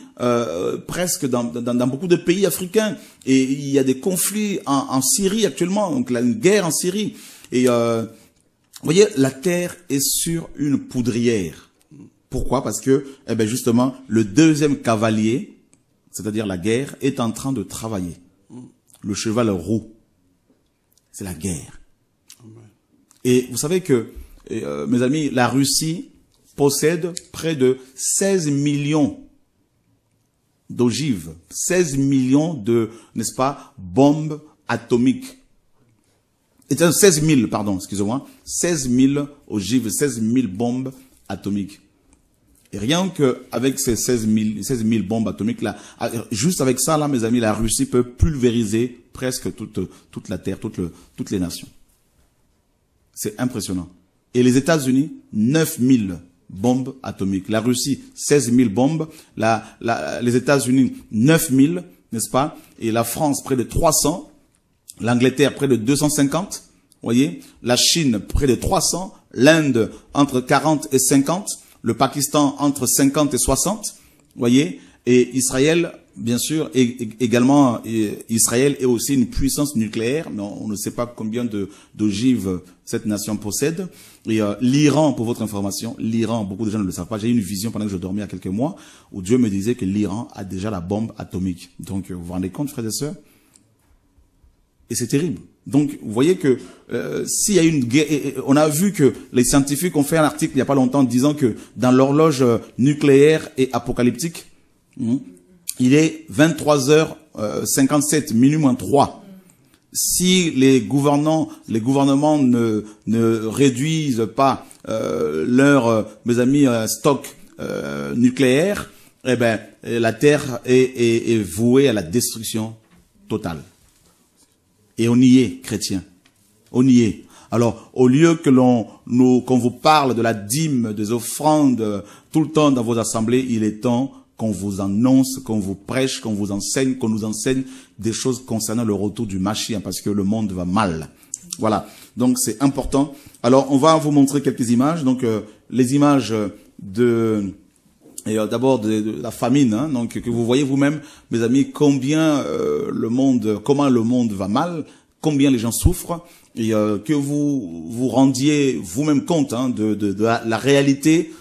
presque dans beaucoup de pays africains. Et il y a des conflits en Syrie actuellement, donc une guerre en Syrie. Et vous voyez, la terre est sur une poudrière. Pourquoi? Parce que, eh ben justement, le deuxième cavalier, c'est-à-dire la guerre, est en train de travailler. Le cheval roux. C'est la guerre. Et vous savez que, mes amis, la Russie possède près de 16 millions d'ogives, 16 millions de, n'est-ce pas, bombes atomiques. 16 000, pardon, excusez-moi, 16 000 ogives, 16 000 bombes atomiques. Et rien qu'avec ces 16 000 bombes atomiques là, juste avec ça là, mes amis, la Russie peut pulvériser presque toute la terre, toutes les nations. C'est impressionnant. Et les États-Unis, 9 000 bombes atomiques. La Russie, 16 000 bombes. Les États-Unis, 9 000, n'est-ce pas? Et la France, près de 300. L'Angleterre, près de 250. Voyez? La Chine, près de 300. L'Inde, entre 40 et 50. Le Pakistan, entre 50 et 60. Voyez? Et Israël, bien sûr, également, Israël est aussi une puissance nucléaire, mais on ne sait pas combien d'ogives cette nation possède. Et l'Iran, pour votre information, l'Iran, beaucoup de gens ne le savent pas. J'ai eu une vision pendant que je dormais il y a quelques mois, où Dieu me disait que l'Iran a déjà la bombe atomique. Donc, vous vous rendez compte, frères et sœurs? Et c'est terrible. Donc, vous voyez que s'il y a une guerre, on a vu que les scientifiques ont fait un article il n'y a pas longtemps disant que dans l'horloge nucléaire et apocalyptique, il est 23h57, minuit moins 3. Si les gouvernements ne réduisent pas mes amis, stock nucléaire, eh ben, la Terre est vouée à la destruction totale. Et on y est, chrétiens. On y est. Alors, au lieu qu'on vous parle de la dîme, des offrandes, tout le temps dans vos assemblées, il est temps qu'on vous annonce, qu'on vous prêche, qu'on vous enseigne, qu'on nous enseigne des choses concernant le retour du Mashiach, parce que le monde va mal. Voilà. Donc, c'est important. Alors, on va vous montrer quelques images. Donc, les images d'abord de la famine, hein, donc que vous voyez vous-même, mes amis, comment le monde va mal, combien les gens souffrent, et que vous vous rendiez vous-même compte hein, de la réalité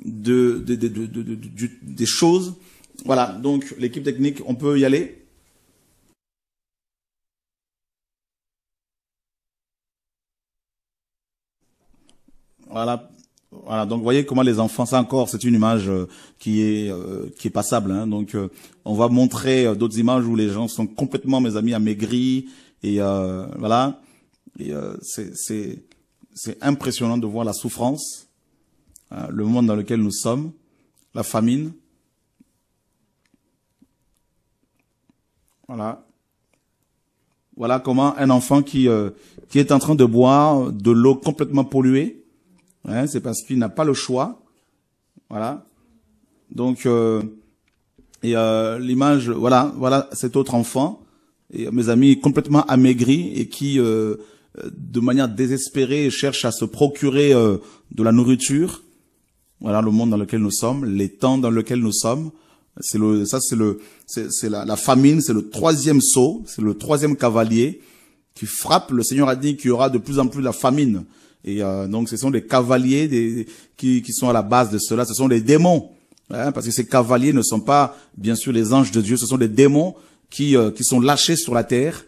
des choses. Voilà, donc l'équipe technique, on peut y aller. Voilà. Voilà, donc vous voyez comment les enfants, ça encore, c'est une image qui est passable. Hein, donc on va montrer d'autres images où les gens sont complètement, mes amis, amaigris et voilà. Et c'est impressionnant de voir la souffrance, le monde dans lequel nous sommes, la famine. Voilà. Voilà comment un enfant qui est en train de boire de l'eau complètement polluée. Hein, c'est parce qu'il n'a pas le choix. Voilà. Donc, l'image, voilà cet autre enfant, et mes amis complètement amaigris et qui, de manière désespérée, cherchent à se procurer de la nourriture. Voilà le monde dans lequel nous sommes, les temps dans lesquels nous sommes. C'est la famine, c'est le troisième sceau, c'est le troisième cavalier qui frappe. Le Seigneur a dit qu'il y aura de plus en plus la famine. Et donc, ce sont des cavaliers qui sont à la base de cela. Ce sont des démons. Hein, parce que ces cavaliers ne sont pas, bien sûr, les anges de Dieu. Ce sont des démons qui sont lâchés sur la terre.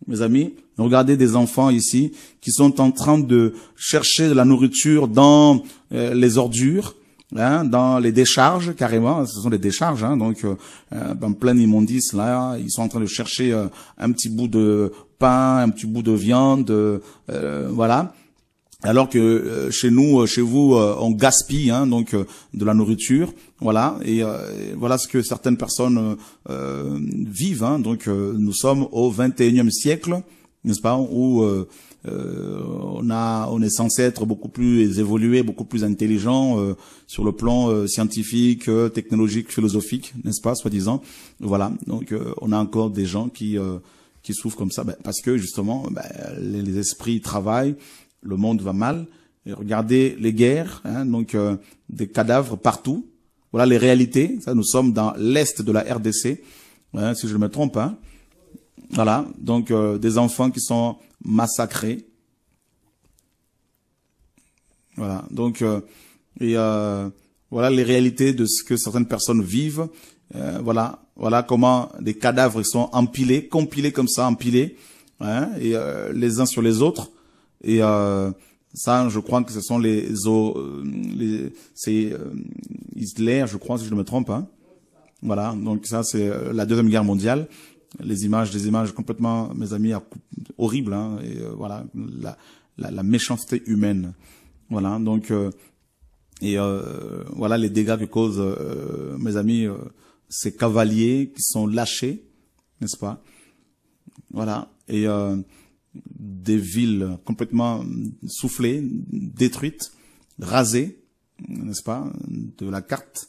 Mes amis, regardez des enfants ici qui sont en train de chercher de la nourriture dans les ordures. hein, dans les décharges carrément. Ce sont des décharges, hein, donc en plein immondice là, ils sont en train de chercher un petit bout de pain, un petit bout de viande, voilà. Alors que chez nous, chez vous, on gaspille, hein, donc de la nourriture, voilà. Et voilà ce que certaines personnes vivent. Hein, donc nous sommes au 21e siècle, n'est-ce pas, où on est censé être beaucoup plus évolué, beaucoup plus intelligent sur le plan scientifique, technologique, philosophique, n'est-ce pas, soi-disant. Voilà. Donc on a encore des gens qui souffrent comme ça, parce que justement, les esprits travaillent. Le monde va mal. Et regardez les guerres, hein, donc des cadavres partout. Voilà les réalités. Ça, nous sommes dans l'est de la RDC, hein, si je ne me trompe pas. Voilà, donc des enfants qui sont massacrés. Voilà, donc voilà les réalités de ce que certaines personnes vivent. Voilà comment des cadavres sont empilés, compilés comme ça, empilés, hein, et les uns sur les autres. Et ça, je crois que ce sont c'est Hitler, je crois, si je ne me trompe, hein. Voilà, donc ça, c'est la Deuxième Guerre mondiale. Des images complètement, mes amis, horribles, hein, et voilà, la méchanceté humaine. Voilà, donc voilà les dégâts que causent, mes amis, ces cavaliers qui sont lâchés, n'est-ce pas? Voilà, et des villes complètement soufflées, détruites, rasées, n'est-ce pas, de la carte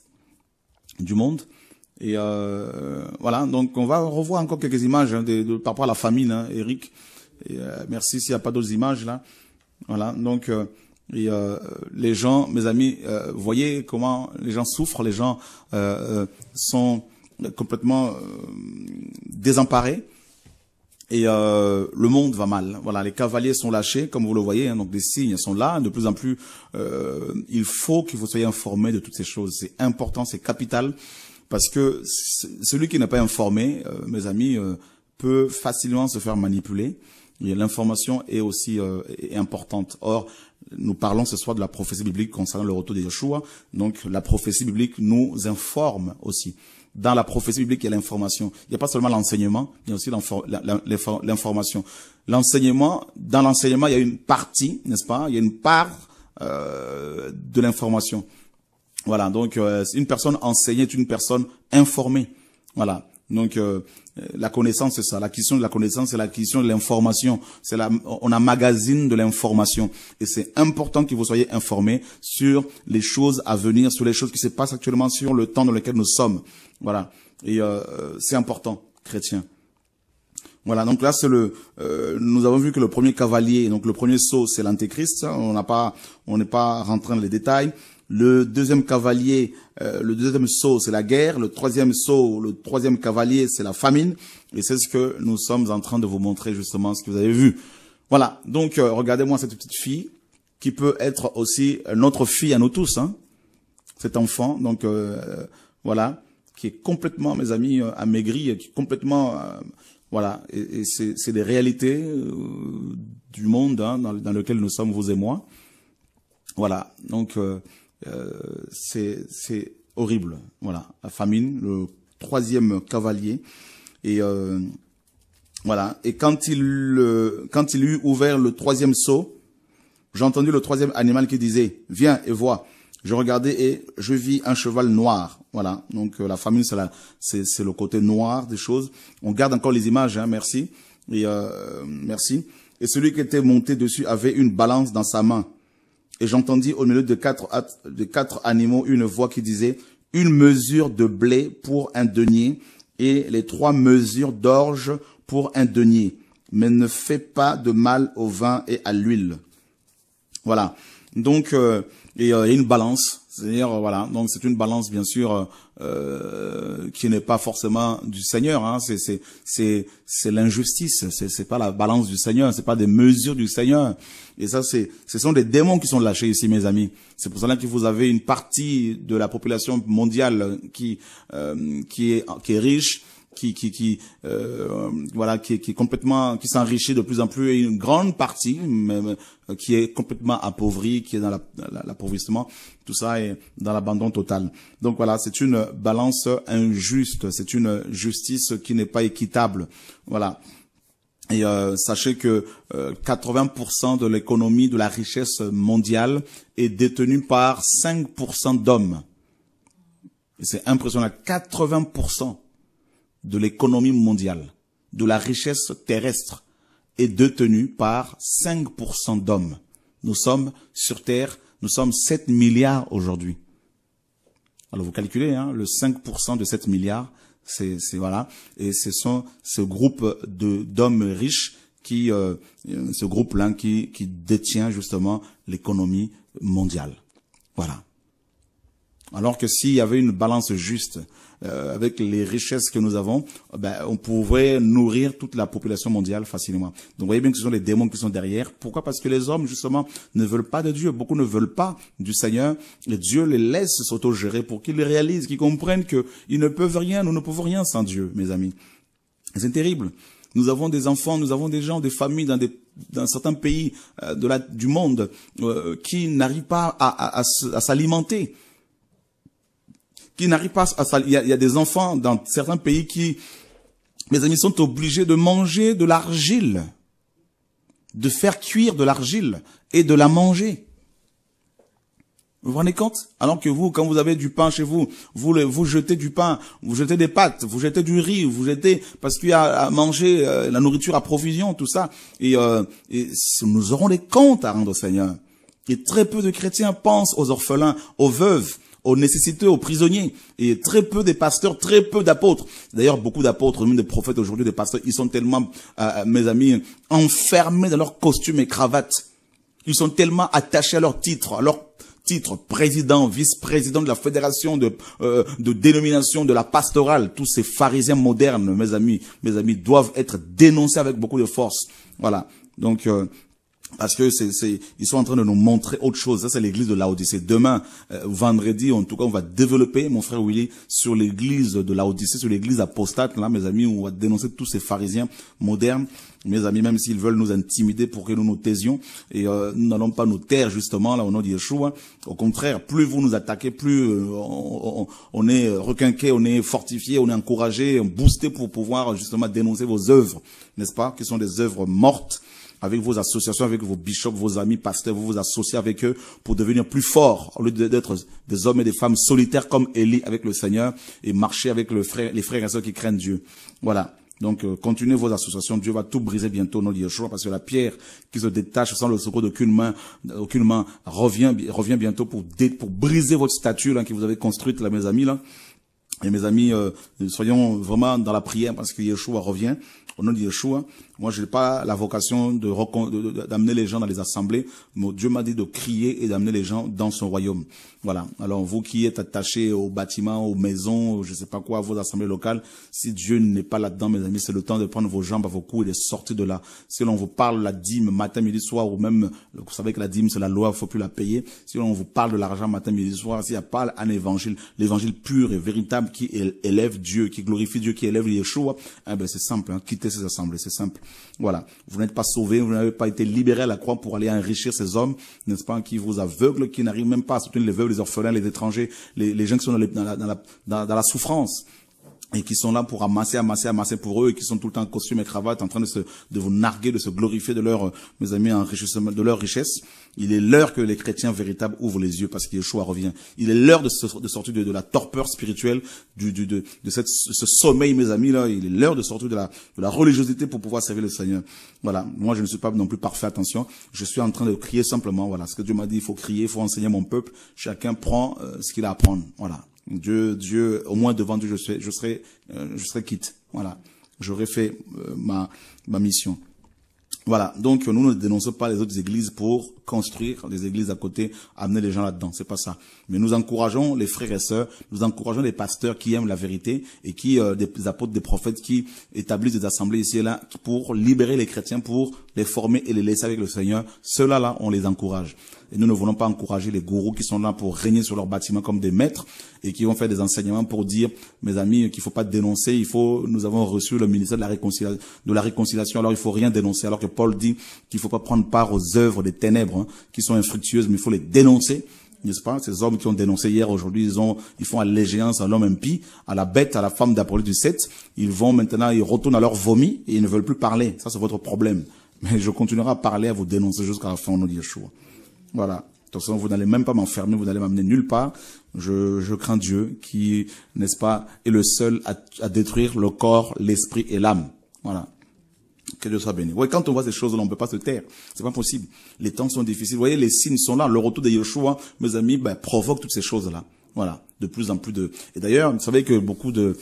du monde. Et voilà, donc on va revoir encore quelques images hein, par rapport à la famine, hein, Eric. Et, merci s'il n'y a pas d'autres images là. Voilà, donc les gens, mes amis, voyez comment les gens souffrent, les gens sont complètement désemparés. Et le monde va mal. Voilà, les cavaliers sont lâchés, comme vous le voyez. Hein, donc des signes sont là. De plus en plus, il faut que vous soyez informés de toutes ces choses. C'est important, c'est capital, parce que celui qui n'est pas informé, mes amis, peut facilement se faire manipuler. Et l'information est aussi est importante. Or, nous parlons ce soir de la prophétie biblique concernant le retour de Yeshua. Donc, la prophétie biblique nous informe aussi. Dans la prophétie biblique, il y a l'information. Il n'y a pas seulement l'enseignement, il y a aussi l'information. L'enseignement, dans l'enseignement, il y a une partie, n'est-ce pas? Il y a une part de l'information. Voilà, donc une personne enseignée est une personne informée. Voilà, donc la connaissance, c'est ça. L'acquisition de la connaissance, c'est l'acquisition de l'information. On emmagasine de l'information. Et c'est important que vous soyez informés sur les choses à venir, sur les choses qui se passent actuellement, sur le temps dans lequel nous sommes. Voilà. Et c'est important, chrétien. Voilà, donc là, nous avons vu que le premier cavalier, donc le premier sceau, c'est l'antéchrist. On n'est pas rentré dans les détails. Le deuxième cavalier, le deuxième sceau, c'est la guerre. Le troisième sceau, le troisième cavalier, c'est la famine. Et c'est ce que nous sommes en train de vous montrer, justement, ce que vous avez vu. Voilà, donc regardez-moi cette petite fille, qui peut être aussi notre fille à nous tous, hein. Cet enfant, donc voilà, qui est complètement, mes amis, amaigri, qui est complètement... voilà, et c'est des réalités du monde hein, dans lequel nous sommes, vous et moi. Voilà, donc... c'est horrible. Voilà, la famine, le troisième cavalier. Et voilà. Et quand il eut ouvert le troisième sceau, j'ai entendu le troisième animal qui disait « Viens et vois ». Je regardais et je vis un cheval noir. Voilà. Donc la famine, c'est le côté noir des choses. On garde encore les images, hein, merci. Et merci. Et celui qui était monté dessus avait une balance dans sa main. Et j'entendis au milieu de quatre animaux une voix qui disait « Une mesure de blé pour un denier et les 3 mesures d'orge pour un denier. Mais ne fais pas de mal au vin et à l'huile. » Voilà. Donc, il y a une balance. C'est-à-dire, voilà. Donc, c'est une balance, bien sûr, qui n'est pas forcément du Seigneur, hein. C'est l'injustice. C'est pas la balance du Seigneur. C'est pas des mesures du Seigneur. Et ça, ce sont des démons qui sont lâchés ici, mes amis. C'est pour cela que vous avez une partie de la population mondiale qui est riche voilà, qui est complètement, qui s'enrichit de plus en plus, et une grande partie même qui est complètement appauvrie, qui est dans l'appauvrissement. Tout ça est dans l'abandon total. Donc voilà, c'est une balance injuste, c'est une justice qui n'est pas équitable. Voilà. Et sachez que 80% de l'économie, de la richesse mondiale est détenue par 5% d'hommes. Et c'est impressionnant, 80% de l'économie mondiale, de la richesse terrestre, est détenue par 5% d'hommes. Nous sommes sur Terre, nous sommes 7 milliards aujourd'hui. Alors vous calculez, hein, le 5% de 7 milliards, c'est voilà, et ce sont ce groupe d'hommes riches qui, ce groupe-là qui détient justement l'économie mondiale. Voilà. Alors que s'il y avait une balance juste avec les richesses que nous avons, on pourrait nourrir toute la population mondiale facilement. Donc vous voyez bien que ce sont les démons qui sont derrière. Pourquoi? Parce que les hommes justement ne veulent pas de Dieu. Beaucoup ne veulent pas du Seigneur. Et Dieu les laisse s'autogérer pour qu'ils réalisent, qu'ils comprennent qu'ils ne peuvent rien, nous ne pouvons rien sans Dieu, mes amis. C'est terrible. Nous avons des enfants, nous avons des gens, des familles dans certains pays du monde qui n'arrivent pas à s'alimenter. Qui n'arrivent pas à il y a des enfants dans certains pays qui, mes amis, sont obligés de manger de l'argile, de faire cuire de l'argile et de la manger. Vous vous rendez compte? Alors que vous, quand vous avez du pain chez vous, vous jetez du pain, vous jetez des pâtes, vous jetez du riz, vous jetez, parce qu'il y a à manger la nourriture à provision, tout ça. Et nous aurons des comptes à rendre au Seigneur. Et très peu de chrétiens pensent aux orphelins, aux veuves, aux nécessiteux, aux prisonniers, et très peu des pasteurs, très peu d'apôtres. D'ailleurs, beaucoup d'apôtres, même des prophètes aujourd'hui, des pasteurs, ils sont tellement, mes amis, enfermés dans leurs costumes et cravates. Ils sont tellement attachés à leur titre, président, vice-président de la fédération de dénomination de la pastorale. Tous ces pharisiens modernes, mes amis, doivent être dénoncés avec beaucoup de force. Voilà. Donc, parce que ils sont en train de nous montrer autre chose. Ça, c'est l'église de Laodicée. Demain, vendredi, en tout cas, on va développer, mon frère Willy, sur l'église de Laodicée, sur l'église apostate, là, mes amis, on va dénoncer tous ces pharisiens modernes. Mes amis, même s'ils veulent nous intimider pour que nous nous taisions, et nous n'allons pas nous taire, justement, là, au nom de Yeshua. Au contraire, plus vous nous attaquez, plus on est requinqué, on est fortifié, on est encouragé, boosté pour pouvoir, justement, dénoncer vos œuvres, n'est-ce pas, qui sont des œuvres mortes. Avec vos associations, avec vos bishops, vos amis pasteurs, vous vous associez avec eux pour devenir plus forts, au lieu d'être des hommes et des femmes solitaires comme Élie avec le Seigneur, et marcher avec les frères et sœurs qui craignent Dieu. Voilà. Donc, continuez vos associations. Dieu va tout briser bientôt au nom de Yeshua, parce que la pierre qui se détache sans le secours d'aucune main revient bientôt pour briser votre statue, là, que vous avez construite, là, mes amis, là. Et mes amis, soyons vraiment dans la prière, parce que Yeshua revient. Au nom de Yeshua, moi, je n'ai pas la vocation d'amener les gens dans les assemblées, mais Dieu m'a dit de crier et d'amener les gens dans son royaume. Voilà. Alors, vous qui êtes attachés aux bâtiments, aux maisons, je sais pas quoi, à vos assemblées locales, si Dieu n'est pas là-dedans, mes amis, c'est le temps de prendre vos jambes à vos coups et de sortir de là. Si l'on vous parle la dîme matin, midi, soir, ou même, vous savez que la dîme, c'est la loi, il faut plus la payer. Si l'on vous parle de l'argent matin, midi, soir, s'il n'y a pas un évangile, l'évangile pur et véritable qui élève Dieu, qui glorifie Dieu, qui élève Yeshua, c'est simple, hein, quittez ces assemblées, c'est simple. Voilà. Vous n'êtes pas sauvés, vous n'avez pas été libérés à la croix pour aller enrichir ces hommes, n'est-ce pas, qui vous aveuglent, qui n'arrivent même pas à soutenir les veuves, les orphelins, les étrangers, les gens qui sont dans la souffrance. Et qui sont là pour amasser pour eux, et qui sont tout le temps en costume et cravate, en train de vous narguer, de se glorifier de leur, mes amis, enrichissement, de leur richesse. Il est l'heure que les chrétiens véritables ouvrent les yeux, parce que Yeshua revient. Il est l'heure de sortir de la torpeur spirituelle, ce sommeil, mes amis, là. Il est l'heure de sortir de la religiosité pour pouvoir servir le Seigneur. Voilà. Moi, je ne suis pas non plus parfait, attention. Je suis en train de crier simplement, voilà. Ce que Dieu m'a dit, il faut crier, il faut enseigner mon peuple. Chacun prend ce qu'il a à prendre. Voilà. Dieu, au moins devant Dieu, je serai quitte. Voilà. J'aurai fait ma mission. Voilà. Donc, nous ne dénonçons pas les autres églises pour construire des églises à côté, amener les gens là-dedans. C'est pas ça. Mais nous encourageons les frères et sœurs, nous encourageons les pasteurs qui aiment la vérité et qui, des apôtres, des prophètes qui établissent des assemblées ici et là pour libérer les chrétiens, pour les former et les laisser avec le Seigneur. Ceux-là, on les encourage. Et nous ne voulons pas encourager les gourous qui sont là pour régner sur leur bâtiment comme des maîtres et qui vont faire des enseignements pour dire, mes amis, qu'il faut pas dénoncer, nous avons reçu le ministère de la réconciliation, alors il faut rien dénoncer. Alors que Paul dit qu'il faut pas prendre part aux œuvres des ténèbres, qui sont infructueuses, mais il faut les dénoncer. N'est-ce pas? Ces hommes qui ont dénoncé hier, aujourd'hui, ils font allégeance à l'homme impie, à la bête, à la femme d'Apollon du 7. Ils retournent à leur vomi et ils ne veulent plus parler. Ça, c'est votre problème. Mais je continuerai à parler, à vous dénoncer jusqu'à la fin au nom de Yeshua. Voilà. De toute façon, vous n'allez même pas m'enfermer, vous n'allez m'amener nulle part. Je crains Dieu qui, n'est-ce pas, est le seul à détruire le corps, l'esprit et l'âme. Voilà. Que Dieu soit béni. Oui, quand on voit ces choses-là, on ne peut pas se taire. C'est pas possible. Les temps sont difficiles. Vous voyez, les signes sont là. Le retour de Yeshua, mes amis, provoque toutes ces choses-là. Voilà. De plus en plus de... Et d'ailleurs, vous savez que beaucoup de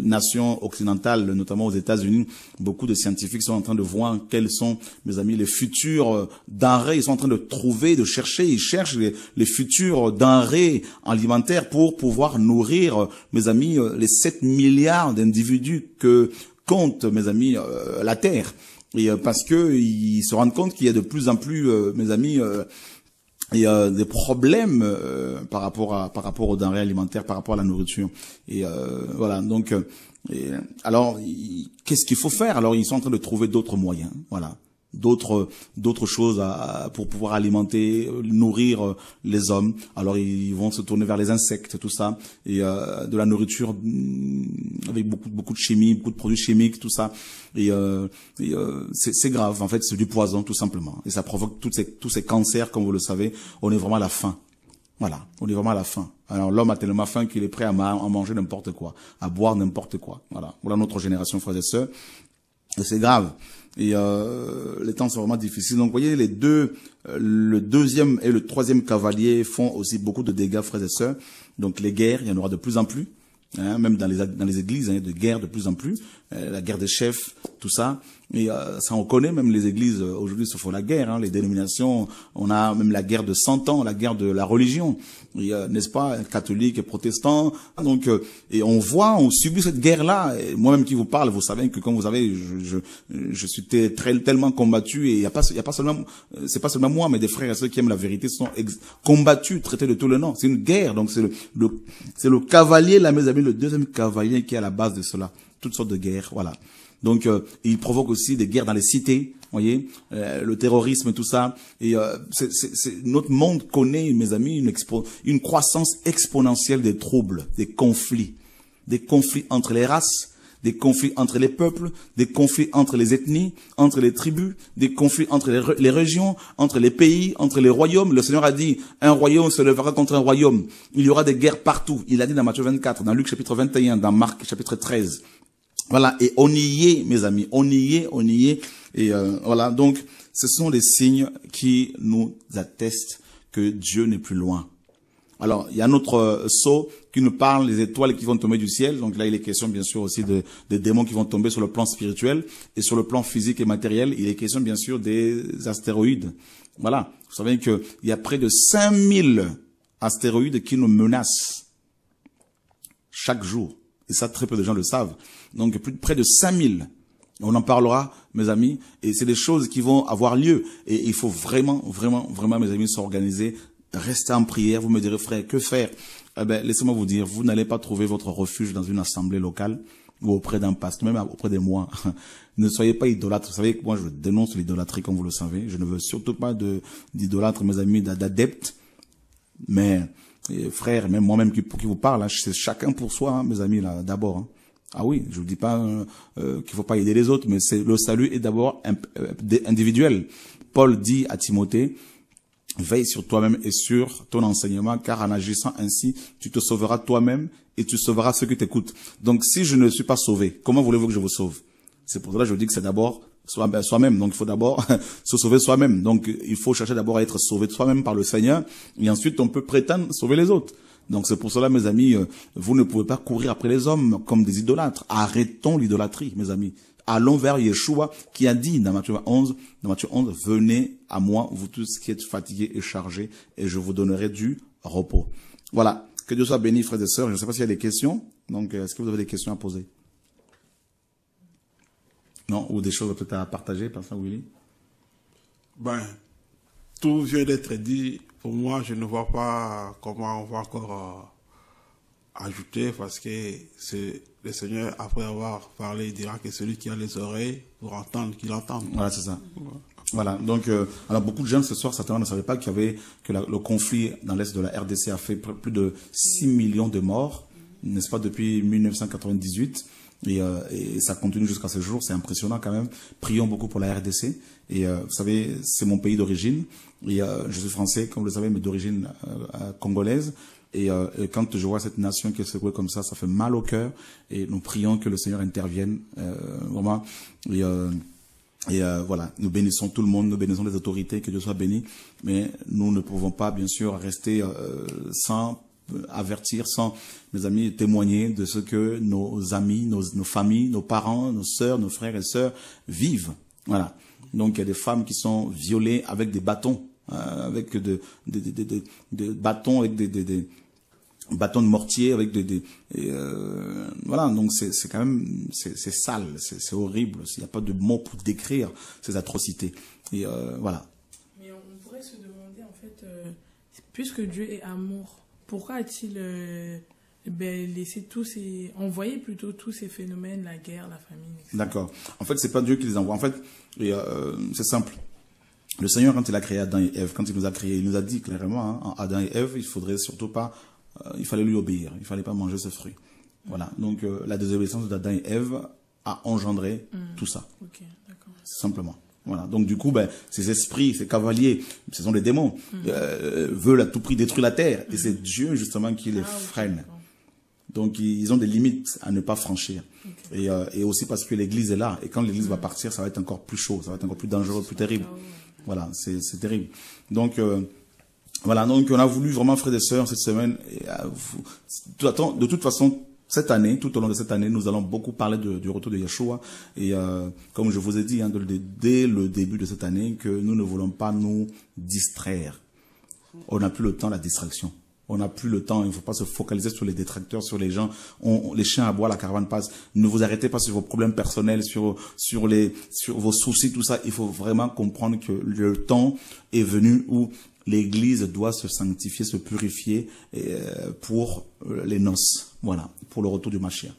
nations occidentales, notamment aux États-Unis, beaucoup de scientifiques sont en train de voir quels sont, mes amis, les futurs denrées. Ils sont en train de trouver, de chercher. Ils cherchent les futurs denrées alimentaires pour pouvoir nourrir, mes amis, les 7 milliards d'individus que compte, mes amis, la Terre. Et parce que ils se rendent compte qu'il y a de plus en plus, mes amis, il y a des problèmes par rapport aux denrées alimentaires, par rapport à la nourriture. Et voilà. Donc, alors, qu'est-ce qu'il faut faire? Alors, ils sont en train de trouver d'autres moyens. Voilà. D'autres choses pour pouvoir alimenter, nourrir les hommes. Alors ils vont se tourner vers les insectes, tout ça, et de la nourriture avec beaucoup de chimie, beaucoup de produits chimiques, tout ça. Et c'est grave. En fait, c'est du poison, tout simplement. Et ça provoque tous ces cancers, comme vous le savez. On est vraiment à la fin. Voilà, on est vraiment à la fin. Alors l'homme a tellement faim qu'il est prêt à manger n'importe quoi, à boire n'importe quoi. Voilà notre génération, frères et sœurs. Et c'est grave. Et les temps sont vraiment difficiles. Donc, vous voyez, le deuxième et le troisième cavalier font aussi beaucoup de dégâts, frères et sœurs. Donc, les guerres, il y en aura de plus en plus. Hein, même dans les églises, il y a de guerres de plus en plus. La guerre des chefs, tout ça. Et ça, on connaît, même les églises, aujourd'hui, se font la guerre. Hein, les dénominations, on a même la guerre de 100 ans, la guerre de la religion. N'est-ce pas, catholiques et protestants. Donc, et on subit cette guerre-là. Moi-même qui vous parle, vous savez que, comme vous savez, je suis tellement combattu. Et il y a pas seulement, c'est pas seulement moi, mais des frères et ceux qui aiment la vérité sont combattus, traités de tout le nom. C'est une guerre. Donc, c'est le cavalier, là, mes amis, le deuxième cavalier qui est à la base de cela. Toutes sortes de guerres, voilà. Donc, il provoque aussi des guerres dans les cités, voyez, le terrorisme et tout ça. Et notre monde connaît, mes amis, une croissance exponentielle des troubles, des conflits entre les races, des conflits entre les peuples, des conflits entre les ethnies, entre les tribus, des conflits entre les régions, entre les pays, entre les royaumes. Le Seigneur a dit, un royaume se lèvera contre un royaume. Il y aura des guerres partout. Il a dit dans Matthieu 24, dans Luc chapitre 21, dans Marc chapitre 13. Voilà, et on y est, mes amis, on y est, et voilà, donc ce sont les signes qui nous attestent que Dieu n'est plus loin. Alors, il y a un autre sceau qui nous parle des étoiles qui vont tomber du ciel, donc là il est question bien sûr aussi des démons qui vont tomber sur le plan spirituel, et sur le plan physique et matériel, il est question bien sûr des astéroïdes. Voilà, vous savez qu'il y a près de 5000 astéroïdes qui nous menacent chaque jour, et ça très peu de gens le savent. Donc, près de 5000. On en parlera, mes amis, et c'est des choses qui vont avoir lieu. Et il faut vraiment, mes amis, s'organiser, rester en prière. Vous me direz, frère, que faire? Eh ben, laissez-moi vous dire, vous n'allez pas trouver votre refuge dans une assemblée locale ou auprès d'un pasteur, même auprès de moi. Ne soyez pas idolâtres. Vous savez que moi, je dénonce l'idolâtrie, comme vous le savez. Je ne veux surtout pas d'idolâtres, mes amis, d'adeptes. Mais, frère, même moi-même qui vous parle, hein, c'est chacun pour soi, hein, mes amis, là, d'abord. Hein. Ah oui, je vous dis pas qu'il faut pas aider les autres, mais le salut est d'abord individuel. Paul dit à Timothée, veille sur toi-même et sur ton enseignement, car en agissant ainsi, tu te sauveras toi-même et tu sauveras ceux qui t'écoutent. Donc si je ne suis pas sauvé, comment voulez-vous que je vous sauve? C'est pour cela que je dis que c'est d'abord soi-même. Donc il faut d'abord se sauver soi-même. Donc il faut chercher d'abord à être sauvé de soi-même par le Seigneur, et ensuite on peut prétendre sauver les autres. Donc c'est pour cela, mes amis, vous ne pouvez pas courir après les hommes comme des idolâtres. Arrêtons l'idolâtrie, mes amis. Allons vers Yeshua qui a dit dans Matthieu 11, venez à moi, vous tous qui êtes fatigués et chargés, et je vous donnerai du repos. Voilà. Que Dieu soit béni, frères et sœurs. Je ne sais pas s'il y a des questions. Donc, est-ce que vous avez des questions à poser? Non? Ou des choses peut-être à partager, Pasteur Willy? tout vient d'être dit. Pour moi, je ne vois pas comment on va encore ajouter, parce que le Seigneur, après avoir parlé, il dira que celui qui a les oreilles pour entendre, qu'il entende. Voilà, c'est ça. Voilà, donc, alors beaucoup de gens ce soir, certainement ne savaient pas qu'il y avait, que le conflit dans l'Est de la RDC a fait plus de 6 millions de morts, n'est-ce pas, depuis 1998. Et ça continue jusqu'à ce jour, c'est impressionnant quand même. Prions beaucoup pour la RDC. Et vous savez, c'est mon pays d'origine. Et je suis français, comme vous le savez, mais d'origine congolaise. Et quand je vois cette nation qui est secouée comme ça fait mal au cœur. Et nous prions que le Seigneur intervienne, vraiment. Et voilà, nous bénissons tout le monde, nous bénissons les autorités, que Dieu soit béni. Mais nous ne pouvons pas, bien sûr, rester sans avertir, sans, mes amis, témoigner de ce que nos amis, nos familles, nos parents, nos sœurs, nos frères et sœurs vivent. Voilà. Donc il y a des femmes qui sont violées avec des bâtons, avec des bâtons, avec des bâtons de mortier, avec voilà. Donc c'est quand même, c'est sale, c'est horrible. Il n'y a pas de mots pour décrire ces atrocités. Et voilà. Mais on pourrait se demander, en fait, puisque Dieu est amour, pourquoi a-t-il laissé envoyé plutôt tous ces phénomènes, la guerre, la famine, etc. D'accord. En fait, c'est pas Dieu qui les envoie. En fait, c'est simple. Le Seigneur, quand il a créé Adam et Ève, quand il nous a créés, il nous a dit clairement, hein, Adam et Ève, il faudrait surtout pas, il fallait lui obéir, il fallait pas manger ce fruit. Voilà. Donc, la désobéissance d'Adam et Ève a engendré tout ça. Ok, d'accord. Simplement. Voilà. Donc du coup, ces esprits, ces cavaliers, ce sont des démons, veulent à tout prix détruire la terre. Et c'est Dieu justement qui les freine. Donc ils ont des limites à ne pas franchir. Okay. Et aussi parce que l'Église est là. Et quand l'Église va partir, ça va être encore plus chaud, ça va être encore plus dangereux, plus terrible. Voilà, c'est terrible. Donc voilà. Donc on a voulu vraiment, frères et sœurs, cette semaine. De toute façon. Cette année, tout au long de cette année, nous allons beaucoup parler du retour de Yeshua. Et comme je vous ai dit dès le début de cette année, que nous ne voulons pas nous distraire. On n'a plus le temps de la distraction. On n'a plus le temps, il ne faut pas se focaliser sur les détracteurs, sur les gens. Les chiens aboient, la caravane passe. Ne vous arrêtez pas sur vos problèmes personnels, sur vos soucis, tout ça. Il faut vraiment comprendre que le temps est venu où l'Église doit se sanctifier, se purifier pour les noces. Voilà, pour le retour du Mashiach.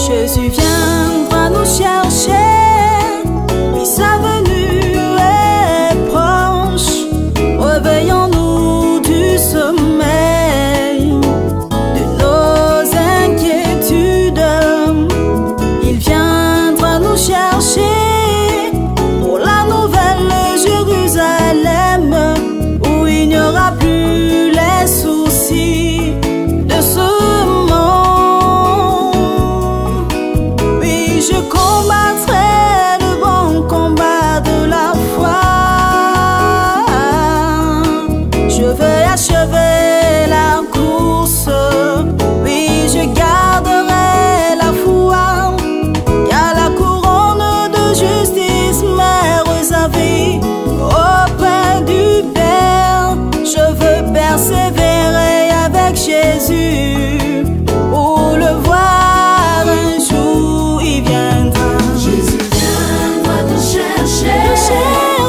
Jésus viendra nous chercher. Réveillons-nous du sommeil de nos inquiétudes. Il viendra nous chercher pour la nouvelle Jérusalem, où il n'y aura plus les soucis de ce monde. Oui, je combattrai le bon combat de la foi. Je veux achever la course, oui, je garderai la foi. Il y a la couronne de justice me réservée auprès du Père. Je veux persévérer avec Jésus pour le voir un jour, il viendra. Jésus viendra nous chercher.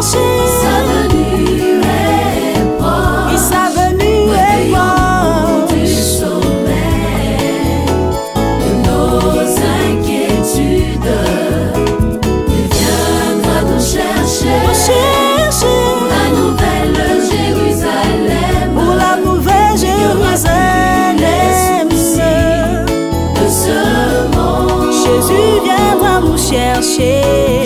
Sa venue est proche. Sa venue est proche. Du sommeil de nos inquiétudes, il viendra nous chercher. Pour la nouvelle Jérusalem, Pour la nouvelle Jérusalem, de ce monde. Jésus viendra nous chercher.